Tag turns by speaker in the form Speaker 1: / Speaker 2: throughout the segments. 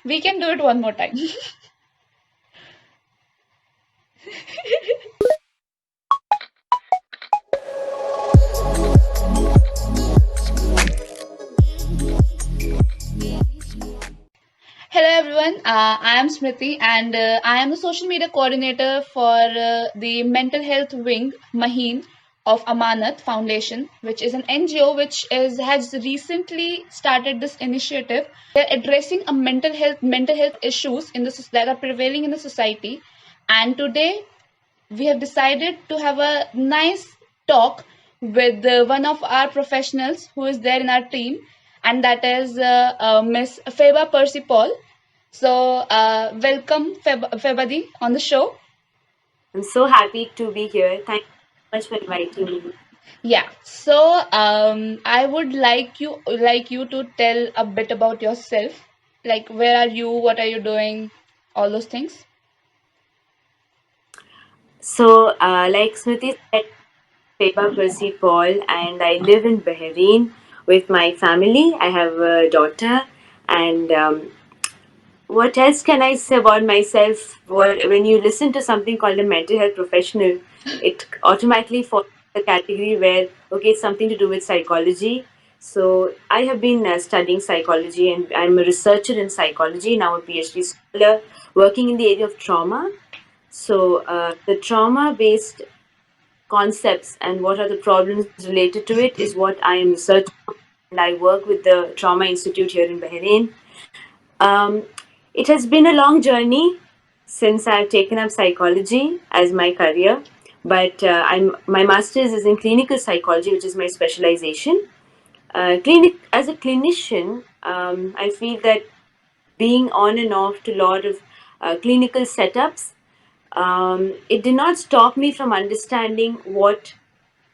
Speaker 1: We can do it one more time. Hello everyone, I am Smriti and I am the social media coordinator for the mental health wing Maheen of Amanat Foundation, which is an NGO has recently started this initiative. They're addressing a mental health issues that are prevailing in the society. And today we have decided to have a nice talk with one of our professionals who is there in our team, and that is Miss Feba Percy Paul. So, welcome, Febadi, on the show.
Speaker 2: I'm so happy to be here. Thank you so much for inviting me.
Speaker 1: Yeah. So, I would like you to tell a bit about yourself. Like, where are you? What are you doing? All those things.
Speaker 2: So, like Smriti said, Feba Percy Paul, and I live in Bahrain with my family. I have a daughter, and what else can I say about myself? When you listen to something called a mental health professional, it automatically falls in the category where, okay, it's something to do with psychology. So I have been studying psychology, and I'm a researcher in psychology, now a PhD scholar, working in the area of trauma. So the trauma-based concepts and what are the problems related to it is what I am researching, and I work with the Trauma Institute here in Bahrain. Um, it has been a long journey since I've taken up psychology as my career, but my master's is in clinical psychology, which is my specialization. Clinic as a clinician, I feel that being on and off to a lot of clinical setups, it did not stop me from understanding what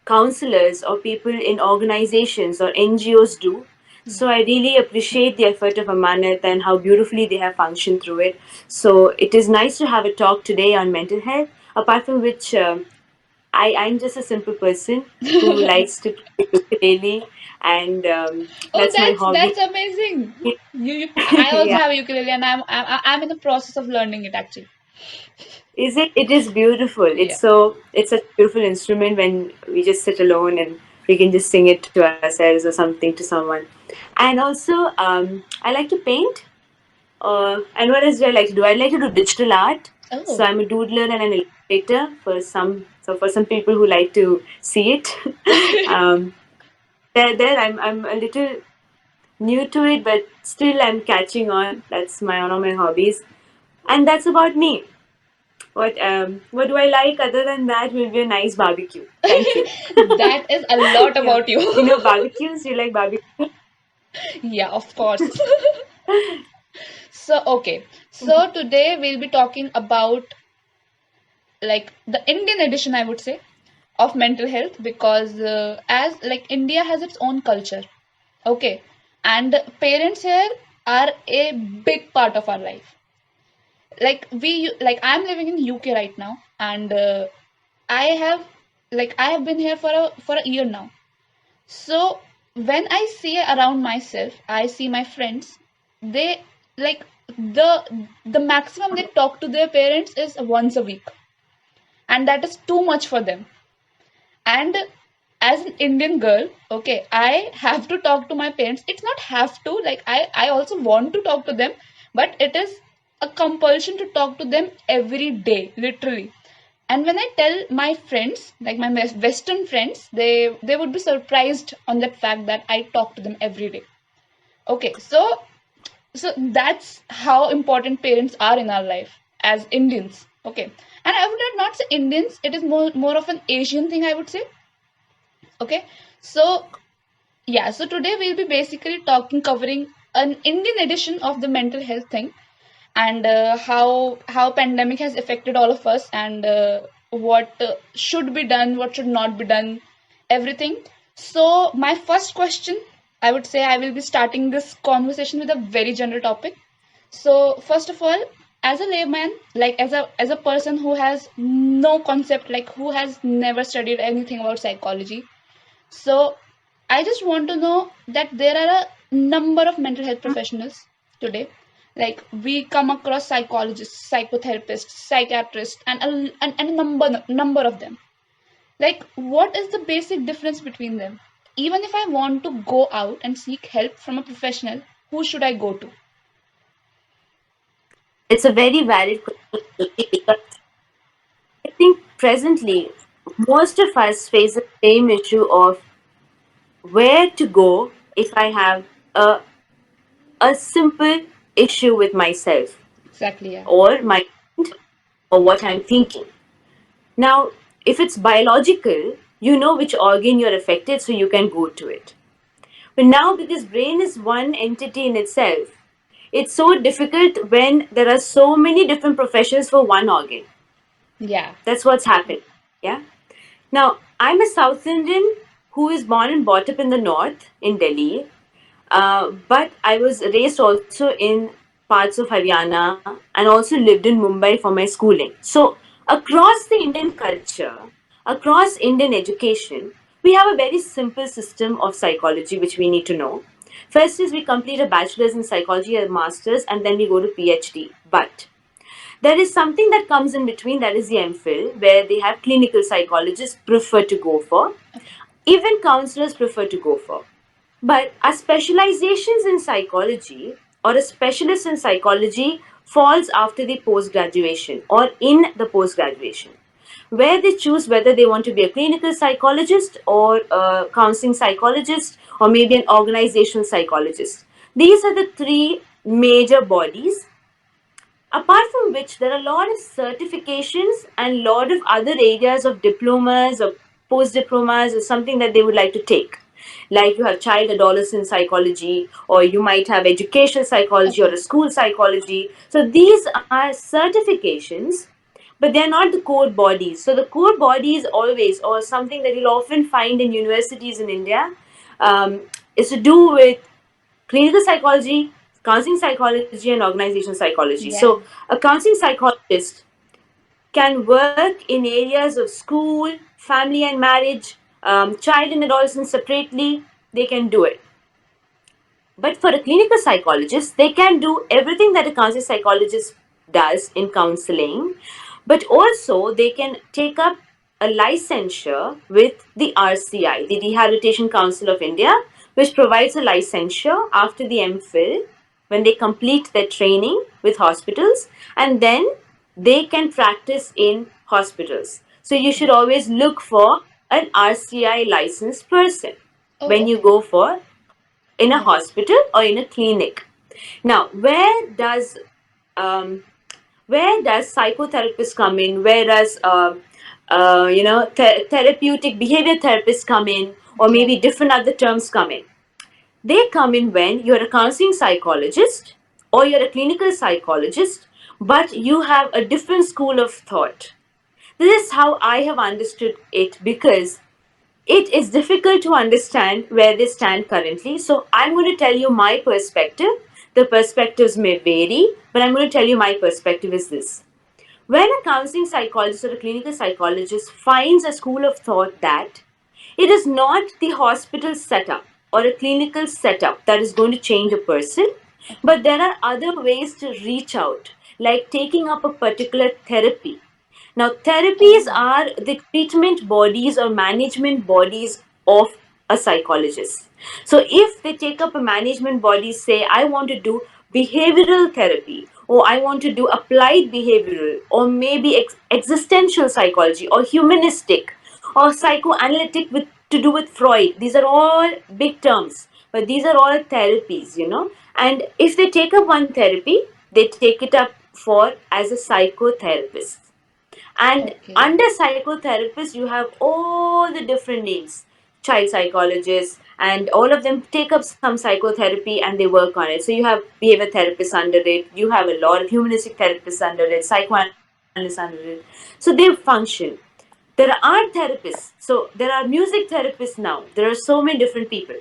Speaker 2: counselors or people in organizations or NGOs do. So I really appreciate the effort of Amanat and how beautifully they have functioned through it. So it is nice to have a talk today on mental health. Apart from which, I'm just a simple person who likes to play ukulele, and
Speaker 1: Oh,
Speaker 2: that's my
Speaker 1: that's
Speaker 2: hobby.
Speaker 1: amazing. I also
Speaker 2: Yeah.
Speaker 1: have a ukulele, and I'm in the process of learning it actually.
Speaker 2: Is it? It is beautiful.
Speaker 1: Yeah.
Speaker 2: It's such a beautiful instrument when we just sit alone and we can just sing it to ourselves or something to someone. And also, I like to paint. And what else do I like to do? I like to do digital art. So
Speaker 1: Oh.
Speaker 2: I'm a doodler and an illustrator for some. So for some people who like to see it, um, there I'm a little new to it, but still I'm catching on. That's one of my hobbies, and that's about me. What do I like other than that will be a nice barbecue. Thank you.
Speaker 1: That is a lot
Speaker 2: Yeah.
Speaker 1: about you.
Speaker 2: You know barbecues? You like barbecue?
Speaker 1: Yeah, of course. So, okay. So, today we'll be talking about like the Indian edition, I would say, of mental health because as like India has its own culture. Okay. And parents here are a big part of our life. Like I'm living in UK right now, and I have I have been here for a year now. So when I see around myself, I see my friends, they like the maximum they talk to their parents is once a week, and that is too much for them. And as an Indian girl, okay, I have to talk to my parents. It's not have to, I also want to talk to them, but it is a compulsion to talk to them every day, literally. And when I tell my friends, like my Western friends, they would be surprised on that fact that I talk to them every day. Okay, so that's how important parents are in our life as Indians. Okay, and I would not say Indians; it is more of an Asian thing, I would say. Okay, so yeah, so today we'll be basically covering an Indian edition of the mental health thing, and how pandemic has affected all of us, and what should be done, what should not be done, everything. So my first question, I would say, I will be starting this conversation with a very general topic. So first of all, as a layman, like as a person who has no concept, like who has never studied anything about psychology, so I just want to know that there are a number of mental health professionals today, Like we come across psychologists, psychotherapists, psychiatrists, and a number of them. Like, what is the basic difference between them? Even if I want to go out and seek help from a professional, who should I go to?
Speaker 2: It's a very valid question, Shruti, because I think presently most of us face the same issue of where to go if I have a simple issue with myself
Speaker 1: Exactly, yeah.
Speaker 2: or my mind or what I'm thinking. Now, if it's biological, you know which organ you're affected, so you can go to it. But now, because brain is one entity in itself, it's so difficult when there are so many different professions for one organ.
Speaker 1: Yeah.
Speaker 2: That's what's happened. Yeah. Now, I'm a South Indian who is born and brought up in the north in Delhi, but I was raised also in parts of Haryana and also lived in Mumbai for my schooling. So, across the Indian culture, across Indian education, we have a very simple system of psychology which we need to know. First is we complete a bachelor's in psychology, a master's, and then we go to PhD. But there is something that comes in between, that is the MPhil, where they have clinical psychologists prefer to go for,
Speaker 1: Okay.
Speaker 2: even counselors prefer to go for. But a specializations in psychology or a specialist in psychology falls after the post graduation or in the post graduation, where they choose whether they want to be a clinical psychologist or a counseling psychologist or maybe an organizational psychologist. These are the three major bodies, apart from which there are a lot of certifications and a lot of other areas of diplomas or post diplomas or something that they would like to take. Like you have child adolescent psychology, or you might have educational psychology or
Speaker 1: Okay.
Speaker 2: a school psychology. So these are certifications, but they're not the core bodies. So the core bodies always, or something that you'll often find in universities in India, is to do with clinical psychology, counseling psychology, and organizational psychology. So,
Speaker 1: Yeah.
Speaker 2: a counseling psychologist can work in areas of school, family and marriage, child and adolescent separately. They can do it. But for a clinical psychologist, they can do everything that a counseling psychologist does in counseling, but also they can take up a licensure with the RCI, the Rehabilitation Council of India, which provides a licensure after the MPhil when they complete their training with hospitals, and then they can practice in hospitals. So you should always look for an RCI licensed person
Speaker 1: Oh,
Speaker 2: when you
Speaker 1: okay.
Speaker 2: go for in a
Speaker 1: Right.
Speaker 2: hospital or in a clinic. Now, um, where does psychotherapist come in? Where does therapeutic behavior therapists come in, or
Speaker 1: Yeah.
Speaker 2: maybe different other terms come in? They come in when you're a counseling psychologist or you're a clinical psychologist, but you have a different school of thought. This is how I have understood it, because it is difficult to understand where they stand currently. So I'm going to tell you my perspective. The perspectives may vary, but I'm going to tell you my perspective is this. When a counseling psychologist or a clinical psychologist finds a school of thought that it is not the hospital setup or a clinical setup that is going to change a person,
Speaker 1: Okay.
Speaker 2: but there are other ways to reach out, like taking up a particular therapy. Now, therapies
Speaker 1: Oh,
Speaker 2: are the treatment bodies or management bodies of a psychologist. So, if they take up a management body, say, I want to do behavioral therapy, or I want to do applied behavioral, or maybe existential psychology, or humanistic, or psychoanalytic with to do with Freud. These are all big terms, but these are all therapies. And if they take up one therapy, they take it up for as a psychotherapist. And
Speaker 1: okay.
Speaker 2: under psychotherapist, you have all the different names, child psychologists, and all of them take up some psychotherapy and they work on it. So you have behavior therapists under it, you have a lot of humanistic therapists under it, psychoanalysts under it. So they function. There are art therapists, so there are music therapists now. There are so many different people.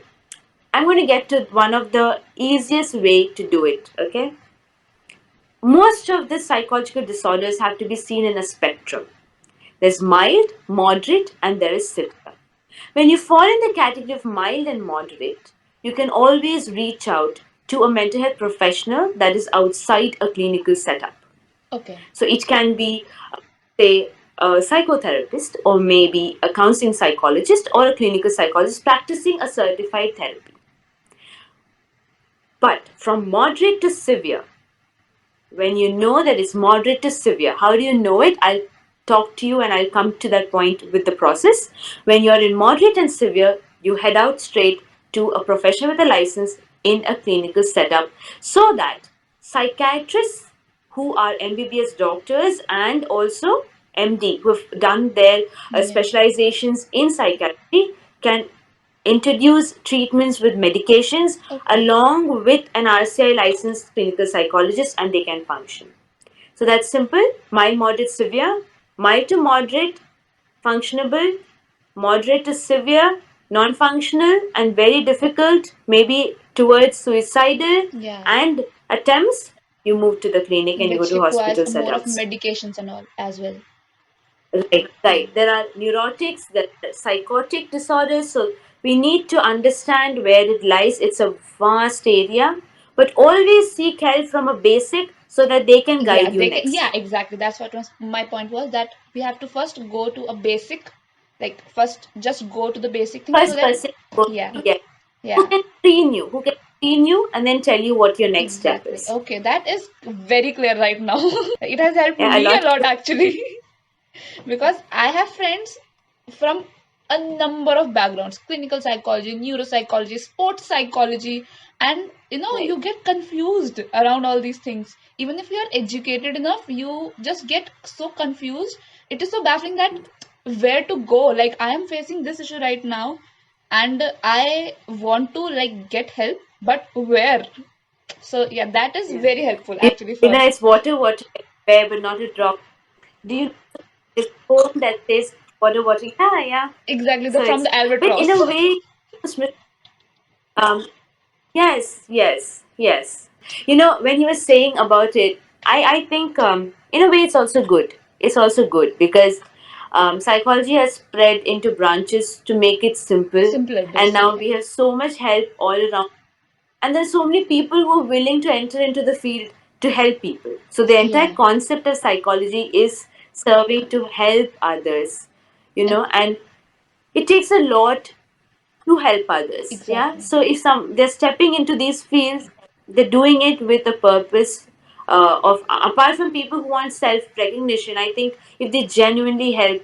Speaker 2: I'm going to get to one of the easiest way to do it, okay? Most of the psychological disorders have to be seen in a spectrum. There's mild, moderate, and there is severe. When you fall in the category of mild and moderate, you can always reach out to a mental health professional that is outside a clinical setup.
Speaker 1: Okay.
Speaker 2: So it can be, say, a psychotherapist, or maybe a counseling psychologist or a clinical psychologist practicing a certified therapy. But from moderate to severe, when you know that it's moderate to severe, how do you know it? I'll talk to you and I'll come to that point with the process. When you're in moderate and severe, you head out straight to a professional with a license in a clinical setup, so that psychiatrists who are MBBS doctors and also MD who have done their
Speaker 1: Yeah.
Speaker 2: specializations in psychiatry can introduce treatments with medications
Speaker 1: Okay.
Speaker 2: along with an RCI licensed clinical psychologist, and they can function. So that's simple. Mild, moderate, severe, mild to moderate, functionable, moderate to severe, non functional, and very difficult, maybe towards suicidal
Speaker 1: Yeah.
Speaker 2: and attempts. You move to the clinic and you go
Speaker 1: Which
Speaker 2: to
Speaker 1: requires
Speaker 2: hospital
Speaker 1: more of
Speaker 2: setups.
Speaker 1: medications and all as well.
Speaker 2: Right,
Speaker 1: Yeah.
Speaker 2: right. There are neurotics, there are psychotic disorders. So we need to understand where it lies. It's a vast area, but always seek help from a basic so that they can
Speaker 1: Yeah,
Speaker 2: guide you
Speaker 1: they can, yeah,
Speaker 2: next.
Speaker 1: exactly. That's what was my point, was that we have to first go to a basic, like first just go to the basic thing so
Speaker 2: First
Speaker 1: that,
Speaker 2: person,
Speaker 1: yeah,
Speaker 2: yeah, who
Speaker 1: yeah,
Speaker 2: can screen you, who can screen you, and then tell you what your next step
Speaker 1: exactly.
Speaker 2: is.
Speaker 1: Okay, that is very clear right now. It has helped
Speaker 2: Yeah, a
Speaker 1: me a
Speaker 2: lot
Speaker 1: lot
Speaker 2: of
Speaker 1: actually. Because I have friends from a number of backgrounds: clinical psychology, neuropsychology, sports psychology, and
Speaker 2: right.
Speaker 1: you get confused around all these things. Even if you are educated enough, you just get so confused. It is so baffling that where to go. Like, I am facing this issue right now, and I want to like get help, but where? So, yeah, that is
Speaker 2: Yeah.
Speaker 1: very helpful
Speaker 2: You,
Speaker 1: actually
Speaker 2: you
Speaker 1: for.
Speaker 2: know, it's water, water everywhere, but not a drop. Do you know this poem that says water, water? Yeah, yeah.
Speaker 1: Exactly, the
Speaker 2: So
Speaker 1: from
Speaker 2: it's,
Speaker 1: the
Speaker 2: but in
Speaker 1: albatross.
Speaker 2: a way, um, yes, yes, yes. You know, when he was saying about it, I think in a way it's also good. It's also good because psychology has spread into branches to make it simple,
Speaker 1: Simpler,
Speaker 2: and now
Speaker 1: basically.
Speaker 2: we have so much help all around. And there's so many people who are willing to enter into the field to help people. So the entire
Speaker 1: Yeah,
Speaker 2: concept of psychology is serving to help others,
Speaker 1: and
Speaker 2: and it takes a lot to help others. Yeah.
Speaker 1: exactly.
Speaker 2: So if they're stepping into these fields, they're doing it with a purpose. Of apart from people who want self recognition, I think if they genuinely help,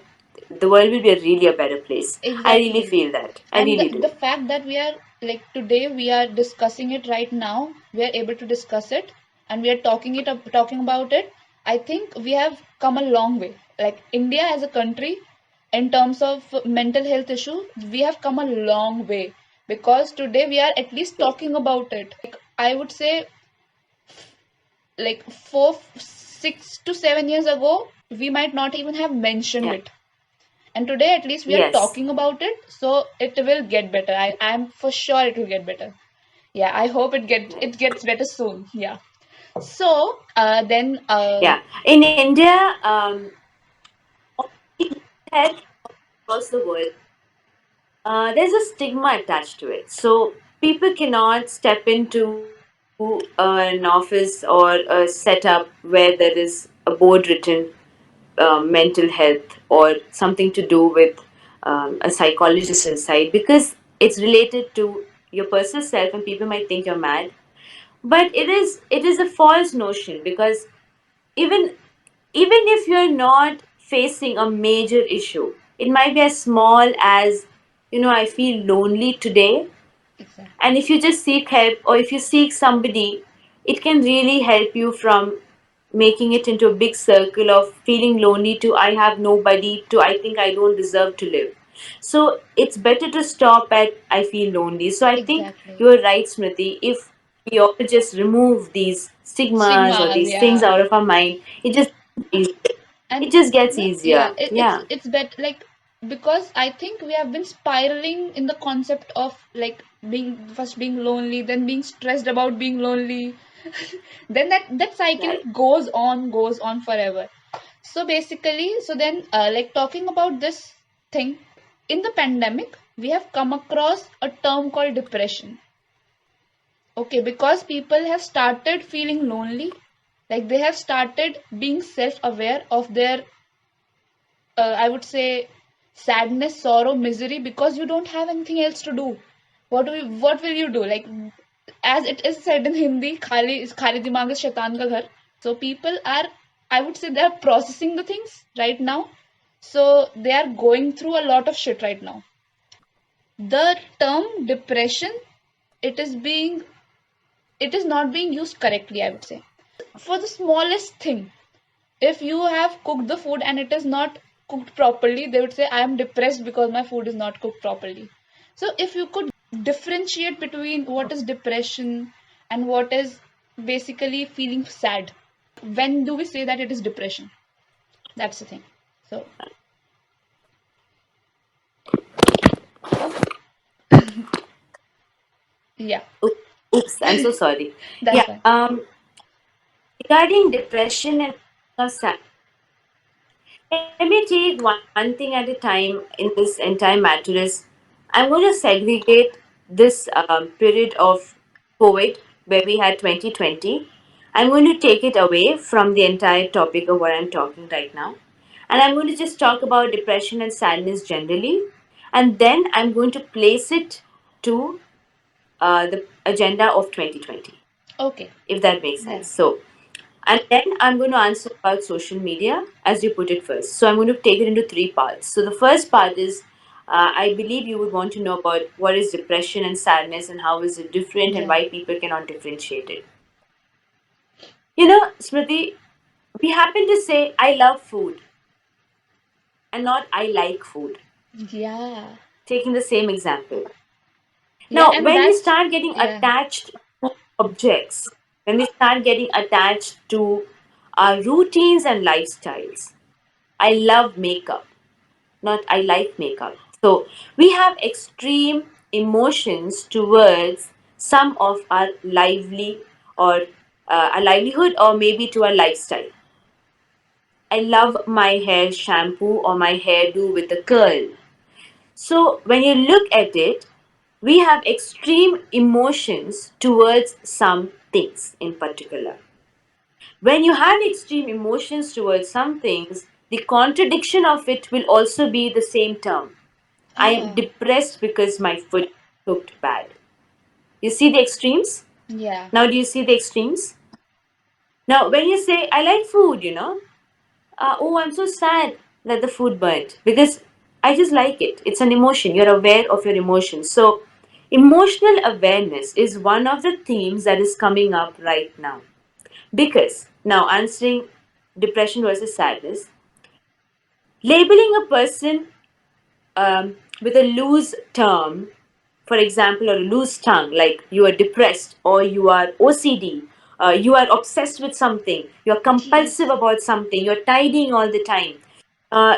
Speaker 2: the world will be really a better place. I really
Speaker 1: Exactly.
Speaker 2: feel that. I
Speaker 1: And
Speaker 2: really
Speaker 1: the
Speaker 2: do.
Speaker 1: fact that we are like today we are discussing it right now, we are able to discuss it, and we are talking about it. I think we have come a long way. Like India as a country, in terms of mental health issue, we have come a long way, because today we are at least
Speaker 2: Right.
Speaker 1: talking about it. Like, I would say, like 4, 6 to 7 years ago, we might not even have mentioned
Speaker 2: Yeah.
Speaker 1: it, and today at least we are
Speaker 2: Yes.
Speaker 1: talking about it, so it will get better. I'm for sure it will get better. Yeah, I hope
Speaker 2: Right.
Speaker 1: it gets better soon. Yeah. So then
Speaker 2: Yeah. In India, health across the world, there's a stigma attached to it. So people cannot step into an office or a setup where there is a board written mental health or something to do with a psychologist inside, because it's related to your personal self and people might think you're mad. But it is a false notion, because even even if you're not facing a major issue, it might be as small as, I feel lonely today.
Speaker 1: exactly,
Speaker 2: And if you just seek help, or if you seek somebody, it can really help you from making it into a big circle of feeling lonely to I have nobody to I think I don't deserve to live. So it's better to stop at I feel lonely. So I think
Speaker 1: exactly.
Speaker 2: you're right, Smriti. If we all just remove these stigmas or
Speaker 1: Stigmas,
Speaker 2: these things
Speaker 1: yeah.
Speaker 2: out of our mind, it
Speaker 1: And
Speaker 2: just gets
Speaker 1: yeah,
Speaker 2: easier.
Speaker 1: it's
Speaker 2: Yeah.
Speaker 1: it's better, like, because I think we have been spiraling in the concept of like being lonely, then being stressed about being lonely. Then that cycle,
Speaker 2: Right.
Speaker 1: it goes on forever. So basically, so then like talking about this thing, in the pandemic we have come across a term called depression. Okay, because people have started feeling lonely, like they have started being self-aware of their, I would say, sadness, sorrow, misery, because you don't have anything else to do. What will you do? Like, as it is said in Hindi, khali dimag is shaitan ka ghar. So people are, I would say, they are processing the things right now. So they are going through a lot of shit right now. The term depression, it is being, it is not being used correctly, I would say. For the smallest thing, if you have cooked the food and it is not cooked properly, they would say, I am depressed because my food is not cooked properly. So if you could differentiate between what is depression and what is basically feeling sad, like when do we say that it is depression? That's the thing. So yeah,
Speaker 2: Oops, I'm so sorry.
Speaker 1: that's
Speaker 2: Yeah,
Speaker 1: fine.
Speaker 2: regarding depression and sadness, let me take one thing at a time in this entire matter is I'm going to segregate this period of COVID where we had 2020. I'm going to take it away from the entire topic of what I'm talking right now. And I'm going to just talk about depression and sadness generally. And then I'm going to place it to the agenda of 2020,
Speaker 1: Okay.
Speaker 2: if that makes
Speaker 1: Yeah.
Speaker 2: sense. So, and then I'm going to answer about social media as you put it first. So I'm going to take it into three parts. So the first part is I believe you would want to know about what is depression and sadness and how is it different and
Speaker 1: Yeah.
Speaker 2: why people cannot differentiate it. You know, Smriti, we happen to say I love food and not I like food.
Speaker 1: Yeah.
Speaker 2: Taking the same example.
Speaker 1: Yeah,
Speaker 2: Now,
Speaker 1: and
Speaker 2: when we
Speaker 1: that's,
Speaker 2: start getting
Speaker 1: yeah.
Speaker 2: attached to objects, when we start getting attached to our routines and lifestyles, I love makeup, not I like makeup. So we have extreme emotions towards some of our lively or our livelihood or maybe to our lifestyle. I love my hair shampoo or my hairdo with a curl. So when you look at it, we have extreme emotions towards some things in particular. When you have extreme emotions towards some things, the contradiction of it will also be the same term. I am
Speaker 1: Ah,
Speaker 2: depressed because my food cooked bad. You see the extremes?
Speaker 1: yeah.
Speaker 2: Now, do you see the extremes? Now, when you say, I like food, oh, I'm so sad that the food burnt because I just like it. It's an emotion. You're aware of your emotions. So, emotional awareness is one of the themes that is coming up right now. Because, now answering depression versus sadness, labeling a person with a loose term, for example, or a loose tongue, like you are depressed or you are OCD, you are obsessed with something, you're compulsive
Speaker 1: Yes.
Speaker 2: about something, you're tidying all the time.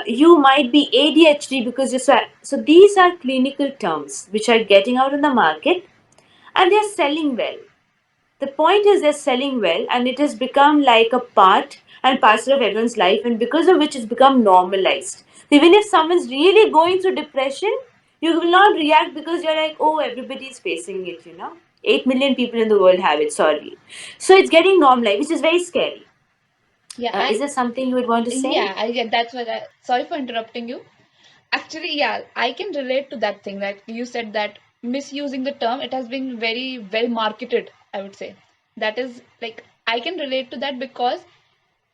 Speaker 2: You might be ADHD because you're so these are clinical terms which are getting out in the market and they're selling well. The point is they're selling well and it has become like a part and parcel of everyone's life and because of which it's become normalized. Even if someone's really going through depression, you will not react because you're like, oh, everybody's facing it. 8 million people in the world have it, sorry. So it's getting normalized, which is very scary.
Speaker 1: Yeah,
Speaker 2: Is
Speaker 1: I
Speaker 2: there something you would want to say?
Speaker 1: yeah, I get that's what I, sorry for interrupting you. Actually, yeah, I can relate to that thing that you said, that misusing the term, it has been very well marketed, I would say. That is like, I can relate to that because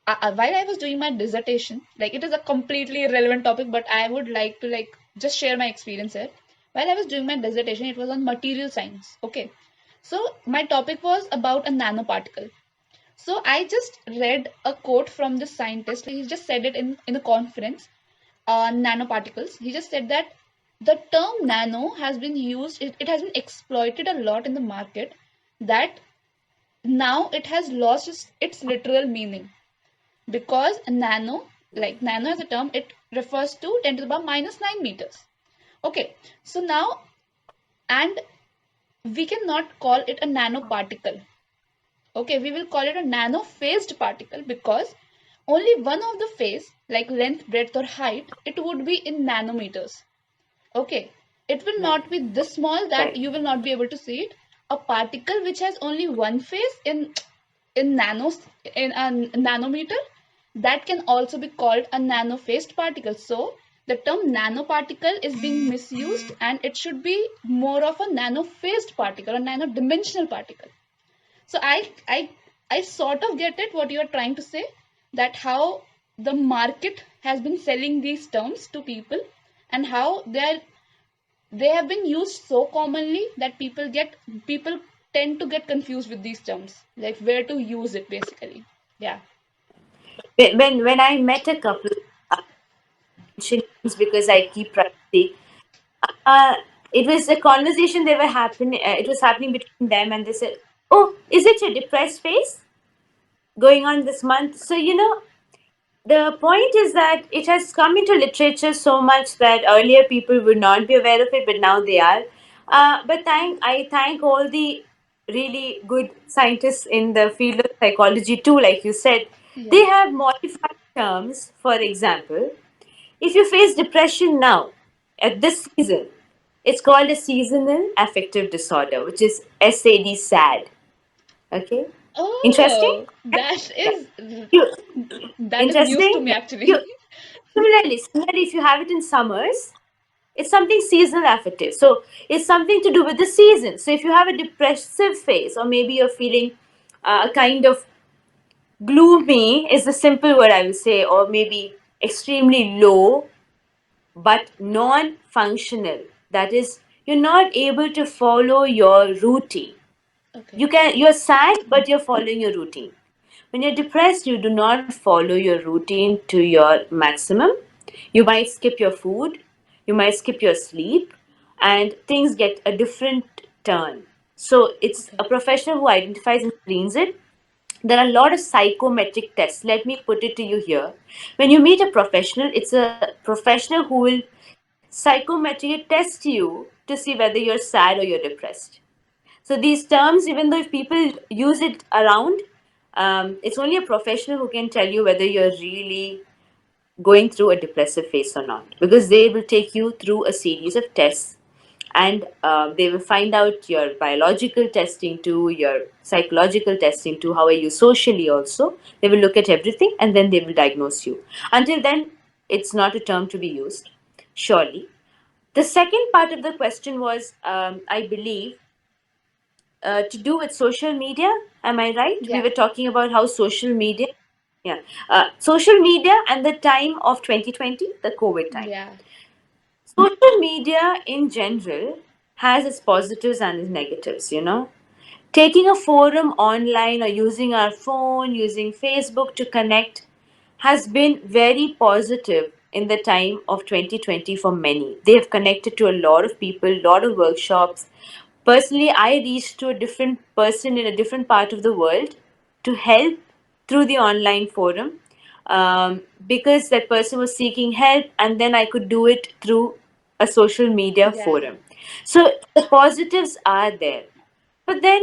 Speaker 1: while I was doing my dissertation, like it is a completely irrelevant topic, but I would like to like just share my experience here. While I was doing my dissertation, it was on material science. Okay. So my topic was about a nanoparticle. So I just read a quote from this scientist. He just said it in a conference on nanoparticles. He just said that the term nano has been used, it has been exploited a lot in the market, that now it has lost its literal meaning, because nano, like nano as a term, it refers to 10 to the power minus 9 meters. Okay, so now, and we cannot call it a nanoparticle. Okay, we will call it a nano phased particle because only one of the phase, like length, breadth, or height, it would be in nanometers. Okay, it will
Speaker 2: Right,
Speaker 1: not be this small that
Speaker 2: right,
Speaker 1: you will not be able to see it, a particle which has only one phase in nanos in a nanometer, that can also be called a nanophased particle. So the term nanoparticle is being misused, and it should be more of a nanophased particle or nano-dimensional particle. So I sort of get it what you are trying to say, that how the market has been selling these terms to people, and how they have been used so commonly that people tend to get confused with these terms, like where to use it basically. Yeah.
Speaker 2: When I met a couple, mention names because I keep privacy. Uh, it was a conversation they were happening. It was happening between them, and they said, "Oh, is it your depressed phase going on this month?" So the point is that it has come into literature so much that earlier people would not be aware of it, but now they are. But I thank all the really good scientists in the field of psychology too. Like you said,
Speaker 1: Yeah.
Speaker 2: they have modified terms. For example, if you face depression now, at this season, it's called a seasonal affective disorder, which is SAD, sad. Okay, interesting.
Speaker 1: Oh,
Speaker 2: Yeah. You,
Speaker 1: that is news to
Speaker 2: interesting.
Speaker 1: me
Speaker 2: Yeah. You
Speaker 1: actually.
Speaker 2: similarly, if you have it in summers, it's something seasonal affective. So it's something to do with the season. So if you have a depressive phase, or maybe you're feeling a kind of gloomy, is the simple word I will say, or maybe extremely low but non-functional. That is, you're not able to follow your routine.
Speaker 1: Okay.
Speaker 2: You're sad, but you're following your routine. When you're depressed, you do not follow your routine to your maximum. You might skip your food, you might skip your sleep, and things get a different turn. So it's
Speaker 1: Okay.
Speaker 2: a professional who identifies and screens it. There are a lot of psychometric tests. Let me put it to you here. When you meet a professional, it's a professional who will psychometrically test you to see whether you're sad or you're depressed. So these terms, even though if people use it around, it's only a professional who can tell you whether you're really going through a depressive phase or not, because they will take you through a series of tests, and they will find out your biological testing too, your psychological testing too, how are you socially also. They will look at everything and then they will diagnose you. Until then, it's not a term to be used, surely. The second part of the question was, I believe, to do with social media. Am I right? We
Speaker 1: Yeah.
Speaker 2: were talking about how social media, yeah, social media and the time of 2020, the COVID time.
Speaker 1: Yeah.
Speaker 2: Social media in general has its positives and its negatives. Taking a forum online or using our phone, using Facebook to connect has been very positive in the time of 2020 for many. They have connected to a lot of people, a lot of workshops. Personally, I reached to a different person in a different part of the world to help through the online forum, because that person was seeking help, and then I could do it through a social media
Speaker 1: Yeah.
Speaker 2: forum. So the positives are there. But then,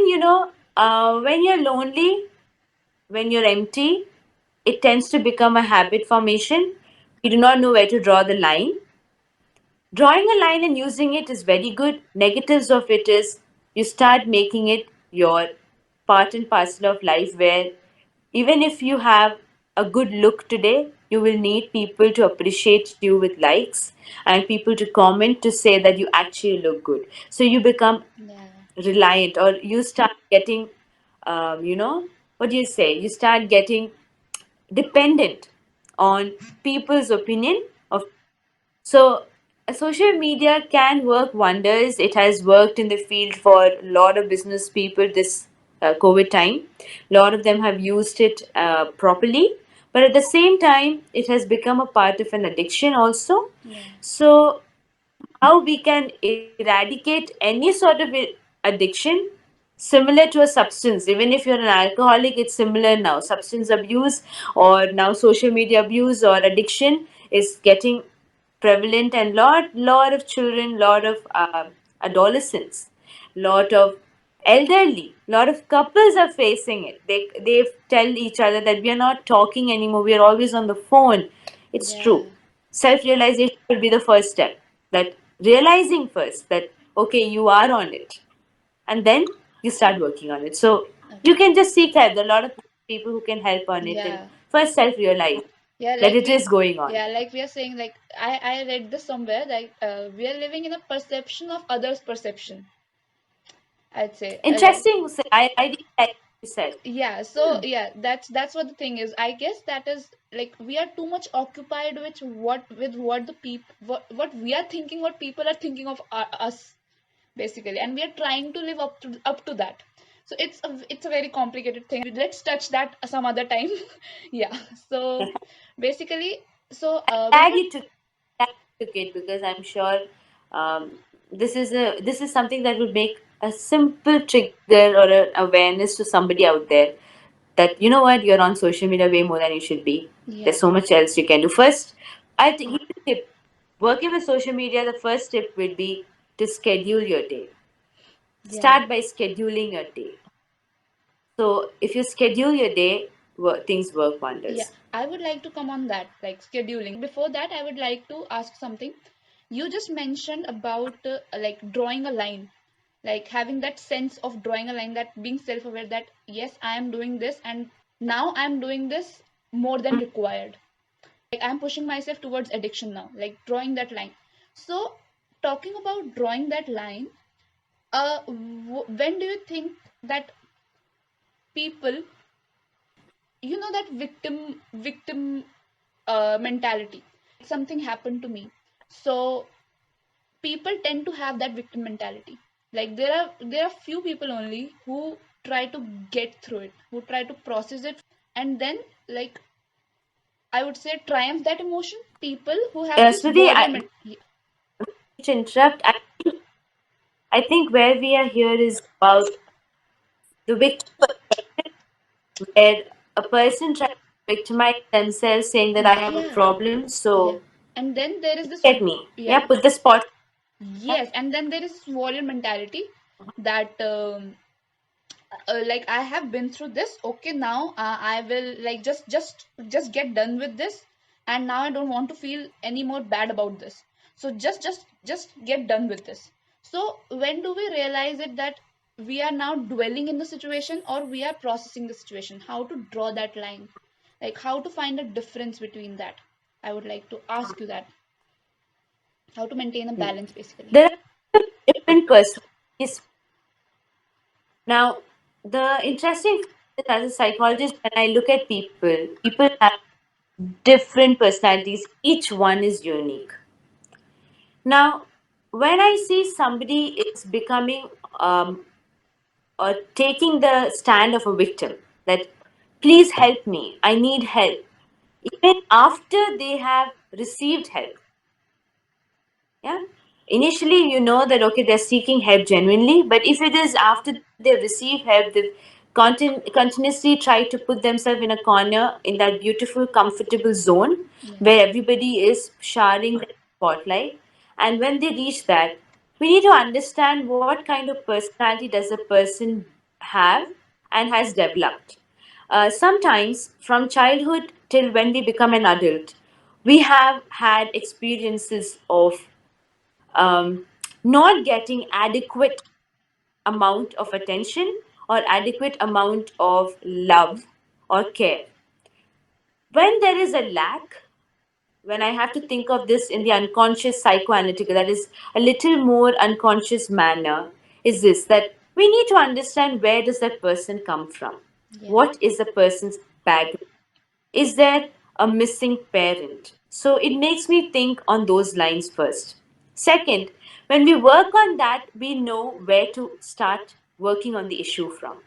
Speaker 2: when you're lonely, when you're empty, it tends to become a habit formation. We do not know where to draw the line. Drawing a line and using it is very good. Negatives of it is you start making it your part and parcel of life, where even if you have a good look today, you will need people to appreciate you with likes and people to comment to say that you actually look good. So you become
Speaker 1: Yeah.
Speaker 2: reliant, or you start getting, what do you say? You start getting dependent on people's opinion of. So social media can work wonders. It has worked in the field for a lot of business people this COVID time. A lot of them have used it properly, but at the same time, it has become a part of an addiction also.
Speaker 1: Yeah.
Speaker 2: So how we can eradicate any sort of addiction similar to a substance. Even if you're an alcoholic, it's similar now. Substance abuse, or now social media abuse or addiction, is getting prevalent, and lot of children, lot of adolescents, lot of elderly, lot of couples are facing it. They tell each other that we are not talking anymore, we are always on the phone. It's true.
Speaker 1: Yeah.
Speaker 2: Self realization will be the first step, that realizing first that okay, you are on it, and then you start working on it. So you
Speaker 1: Okay.
Speaker 2: can just seek help. There are a lot of people who can help on it, and
Speaker 1: Yeah.
Speaker 2: first self realize
Speaker 1: Yeah,
Speaker 2: that
Speaker 1: like
Speaker 2: it
Speaker 1: we,
Speaker 2: is going on.
Speaker 1: yeah, like we are saying, like I read this somewhere, like we are living in a perception of others' perception. I'd say, like,
Speaker 2: Interesting. So I didn't like what you said.
Speaker 1: yeah. So yeah, that's what the thing is. I guess that is like we are too much occupied with what the people what we are thinking, what people are thinking of us basically, and we are trying to live up to that. So it's a very complicated thing. Let's touch that some other time. Yeah. So basically, so
Speaker 2: Glad
Speaker 1: before,
Speaker 2: you took it because I'm sure this is something that would make a simple trigger or an awareness to somebody out there that you know what, you're on social media way more than you should be.
Speaker 1: yeah,
Speaker 2: There's so much else you can do. First, I think here's the tip. Working with social media, the first tip would be to schedule your day.
Speaker 1: yeah,
Speaker 2: Start by scheduling your day. So if you schedule your day, things work
Speaker 1: yeah,
Speaker 2: wonders.
Speaker 1: I would like to come on that, like scheduling. But before that, I would like to ask something. You just mentioned about like drawing a line, like having that sense of drawing a line, that being self-aware that yes, I am doing this, and now I'm doing this more than required. Like I'm pushing myself towards addiction now, like drawing that line. So talking about drawing that line, when do you think that people, that victim mentality, like something happened to me, so people tend to have that victim mentality. Like there are few people only who try to get through it, who try to process it, and then, like, I would say, triumph that emotion. People who have this
Speaker 2: Smriti,
Speaker 1: warrior
Speaker 2: to interrupt, I think where we are here is about the victim perspective, where a person tries to victimize themselves, saying that I have a
Speaker 1: yeah,
Speaker 2: problem,
Speaker 1: yeah,
Speaker 2: so
Speaker 1: and then there is this,
Speaker 2: get me. Yeah,
Speaker 1: yeah,
Speaker 2: put the spot.
Speaker 1: yes, and then there is this warrior mentality that like I have been through this. Okay, now I will, like, just get done with this, and now I don't want to feel any more bad about this. So just get done with this. So when do we realize it that we are now dwelling in the situation, or we are processing the situation? How to draw that line? Like how to find a difference between that? I would like to ask you that. How to maintain a balance, basically.
Speaker 2: There are different personalities. Now, the interesting thing is, as a psychologist, when I look at people, people have different personalities. Each one is unique. Now, when I see somebody is becoming or taking the stand of a victim, that please help me, I need help, even after they have received help, yeah, initially you know that okay, they're seeking help genuinely, but if it is after they receive help, they've continuously try to put themselves in a corner in that beautiful comfortable zone
Speaker 1: Yeah.
Speaker 2: where everybody is showering the spotlight. And when they reach that, we need to understand what kind of personality does a person have and has developed. Sometimes from childhood till when we become an adult, we have had experiences of um, not getting adequate amount of attention or adequate amount of love or care. When there is a lack, when I have to think of this in the unconscious psychoanalytical, that is a little more unconscious manner, is this that we need to understand where does that person come from?
Speaker 1: Yeah.
Speaker 2: What is the person's background? Is there a missing parent? So it makes me think on those lines first. Second, when we work on that, we know where to start working on the issue from.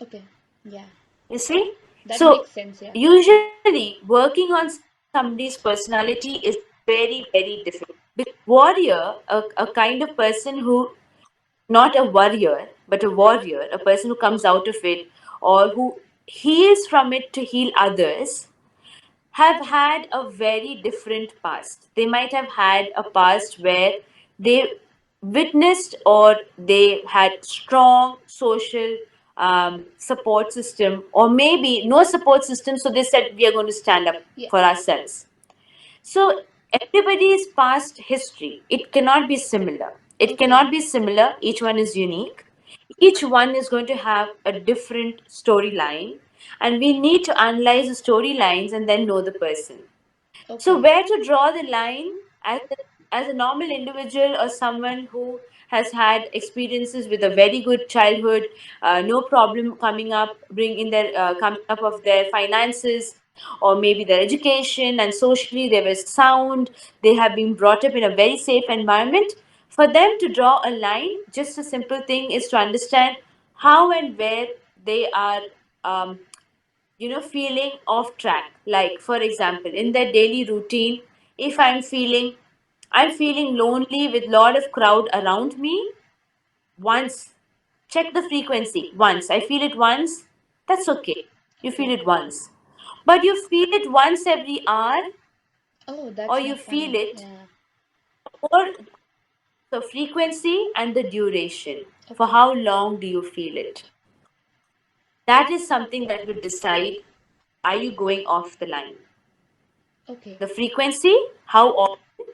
Speaker 1: Okay. Yeah.
Speaker 2: You see?
Speaker 1: That
Speaker 2: So
Speaker 1: makes sense. Yeah.
Speaker 2: usually working on somebody's personality is very, very difficult. Because warrior, a kind of person who, not a warrior, but a warrior, a person who comes out of it or who heals from it to heal others, have had a very different past. They might have had a past where they witnessed or they had strong social support system, or maybe no support system, so they said we are going to stand up
Speaker 1: Yeah.
Speaker 2: for ourselves. So everybody's past history, it cannot be similar. It
Speaker 1: Okay.
Speaker 2: cannot be similar. Each one is unique. each one is going to have a different storyline, and we need to analyze the storylines and then know the person. So,
Speaker 1: Okay.
Speaker 2: where to draw the line as a normal individual or someone who has had experiences with a very good childhood, no problem coming up, bring in their coming up of their finances or maybe their education, and socially they were sound, they have been brought up in a very safe environment. For them to draw a line, just a simple thing is to understand how and where they are. Um, feeling off track, like for example in their daily routine, if I'm feeling lonely with lot of crowd around me. Once, check the frequency. Once I feel it once, that's okay. You feel
Speaker 1: Okay.
Speaker 2: it once, but you feel it once every hour,
Speaker 1: Oh,
Speaker 2: or
Speaker 1: that's
Speaker 2: you
Speaker 1: not
Speaker 2: feel
Speaker 1: fine.
Speaker 2: it,
Speaker 1: Yeah.
Speaker 2: or the frequency and the duration, for
Speaker 1: Okay.
Speaker 2: how long do you feel it. That is something that would decide, are you going off the line.
Speaker 1: Okay.
Speaker 2: The frequency, how often,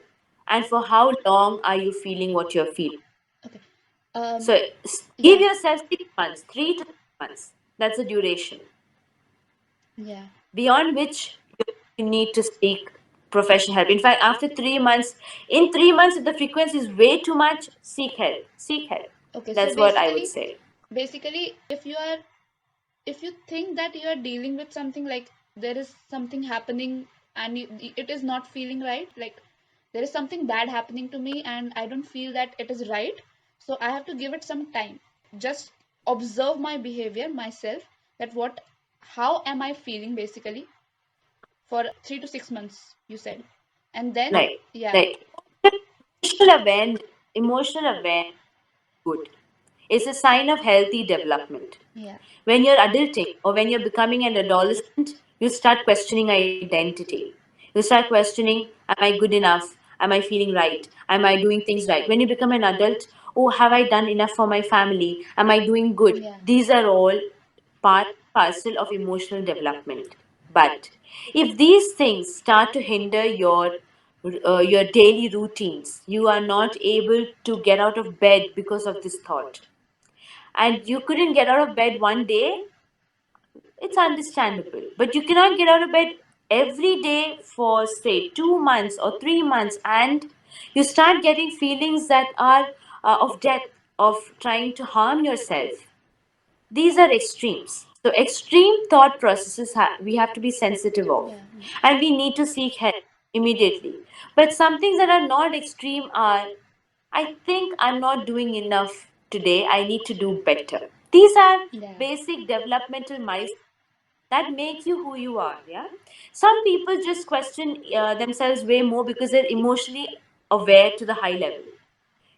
Speaker 2: and for how long are you feeling what you're feeling.
Speaker 1: Okay.
Speaker 2: So give
Speaker 1: Yeah.
Speaker 2: yourself 6 months, 3 to 6 months. That's the duration.
Speaker 1: Yeah.
Speaker 2: Beyond which you need to seek professional help. In fact, after 3 months, in 3 months, if the frequency is way too much, seek help. Seek help.
Speaker 1: Okay. So
Speaker 2: That's what I would say.
Speaker 1: basically, if you think that you are dealing with something, like there is something happening and it is not feeling right, like there is something bad happening to me and I don't feel that it is right, so I have to give it some time. Just observe my behavior myself, that what how am I feeling basically for 3 to 6 months, you said. And then,
Speaker 2: Right.
Speaker 1: yeah.
Speaker 2: Right. Emotional awareness. Emotional awareness. Good. It's a sign of healthy development.
Speaker 1: Yeah.
Speaker 2: When you're adulting or when you're becoming an adolescent, you start questioning identity. You start questioning, am I good enough? Am I feeling right? Am I doing things right? When you become an adult, oh, have I done enough for my family? Am I doing good?
Speaker 1: Yeah.
Speaker 2: These are all part and parcel of emotional development. But if these things start to hinder your daily routines, you are not able to get out of bed because of this thought, and you couldn't get out of bed one day, it's understandable. But you cannot get out of bed every day for, say, 2 months or 3 months, and you start getting feelings that are of death, of trying to harm yourself. These are extremes. So, extreme thought processes we have to be sensitive of,
Speaker 1: Yeah.
Speaker 2: and we need to seek help immediately. But some things that are not extreme are, I think I'm not doing enough today, I need to do better. These are
Speaker 1: Yeah.
Speaker 2: basic developmental milestones that make you who you are. Yeah, some people just question themselves way more because they're emotionally aware to the high level.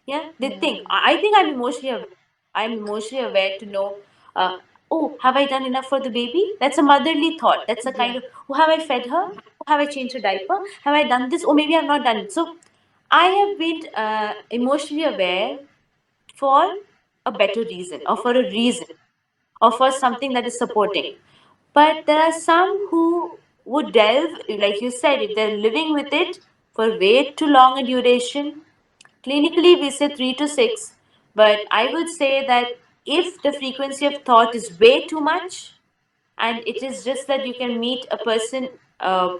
Speaker 2: Yeah, they
Speaker 1: Yeah.
Speaker 2: think, I think I'm emotionally aware. I'm emotionally aware to know, uh, oh, have I done enough for the baby? That's a motherly thought. That's a kind of, oh, have I fed her? Oh, have I changed her diaper? Have I done this? Oh, maybe I've not done it. So I have been emotionally aware for a better reason, or for a reason, or for something that is supporting. But there are some who would delve, like you said, if they're living with it for way too long a duration. Clinically, we say 3 to 6, but I would say that if the frequency of thought is way too much, and it is just that you can meet a person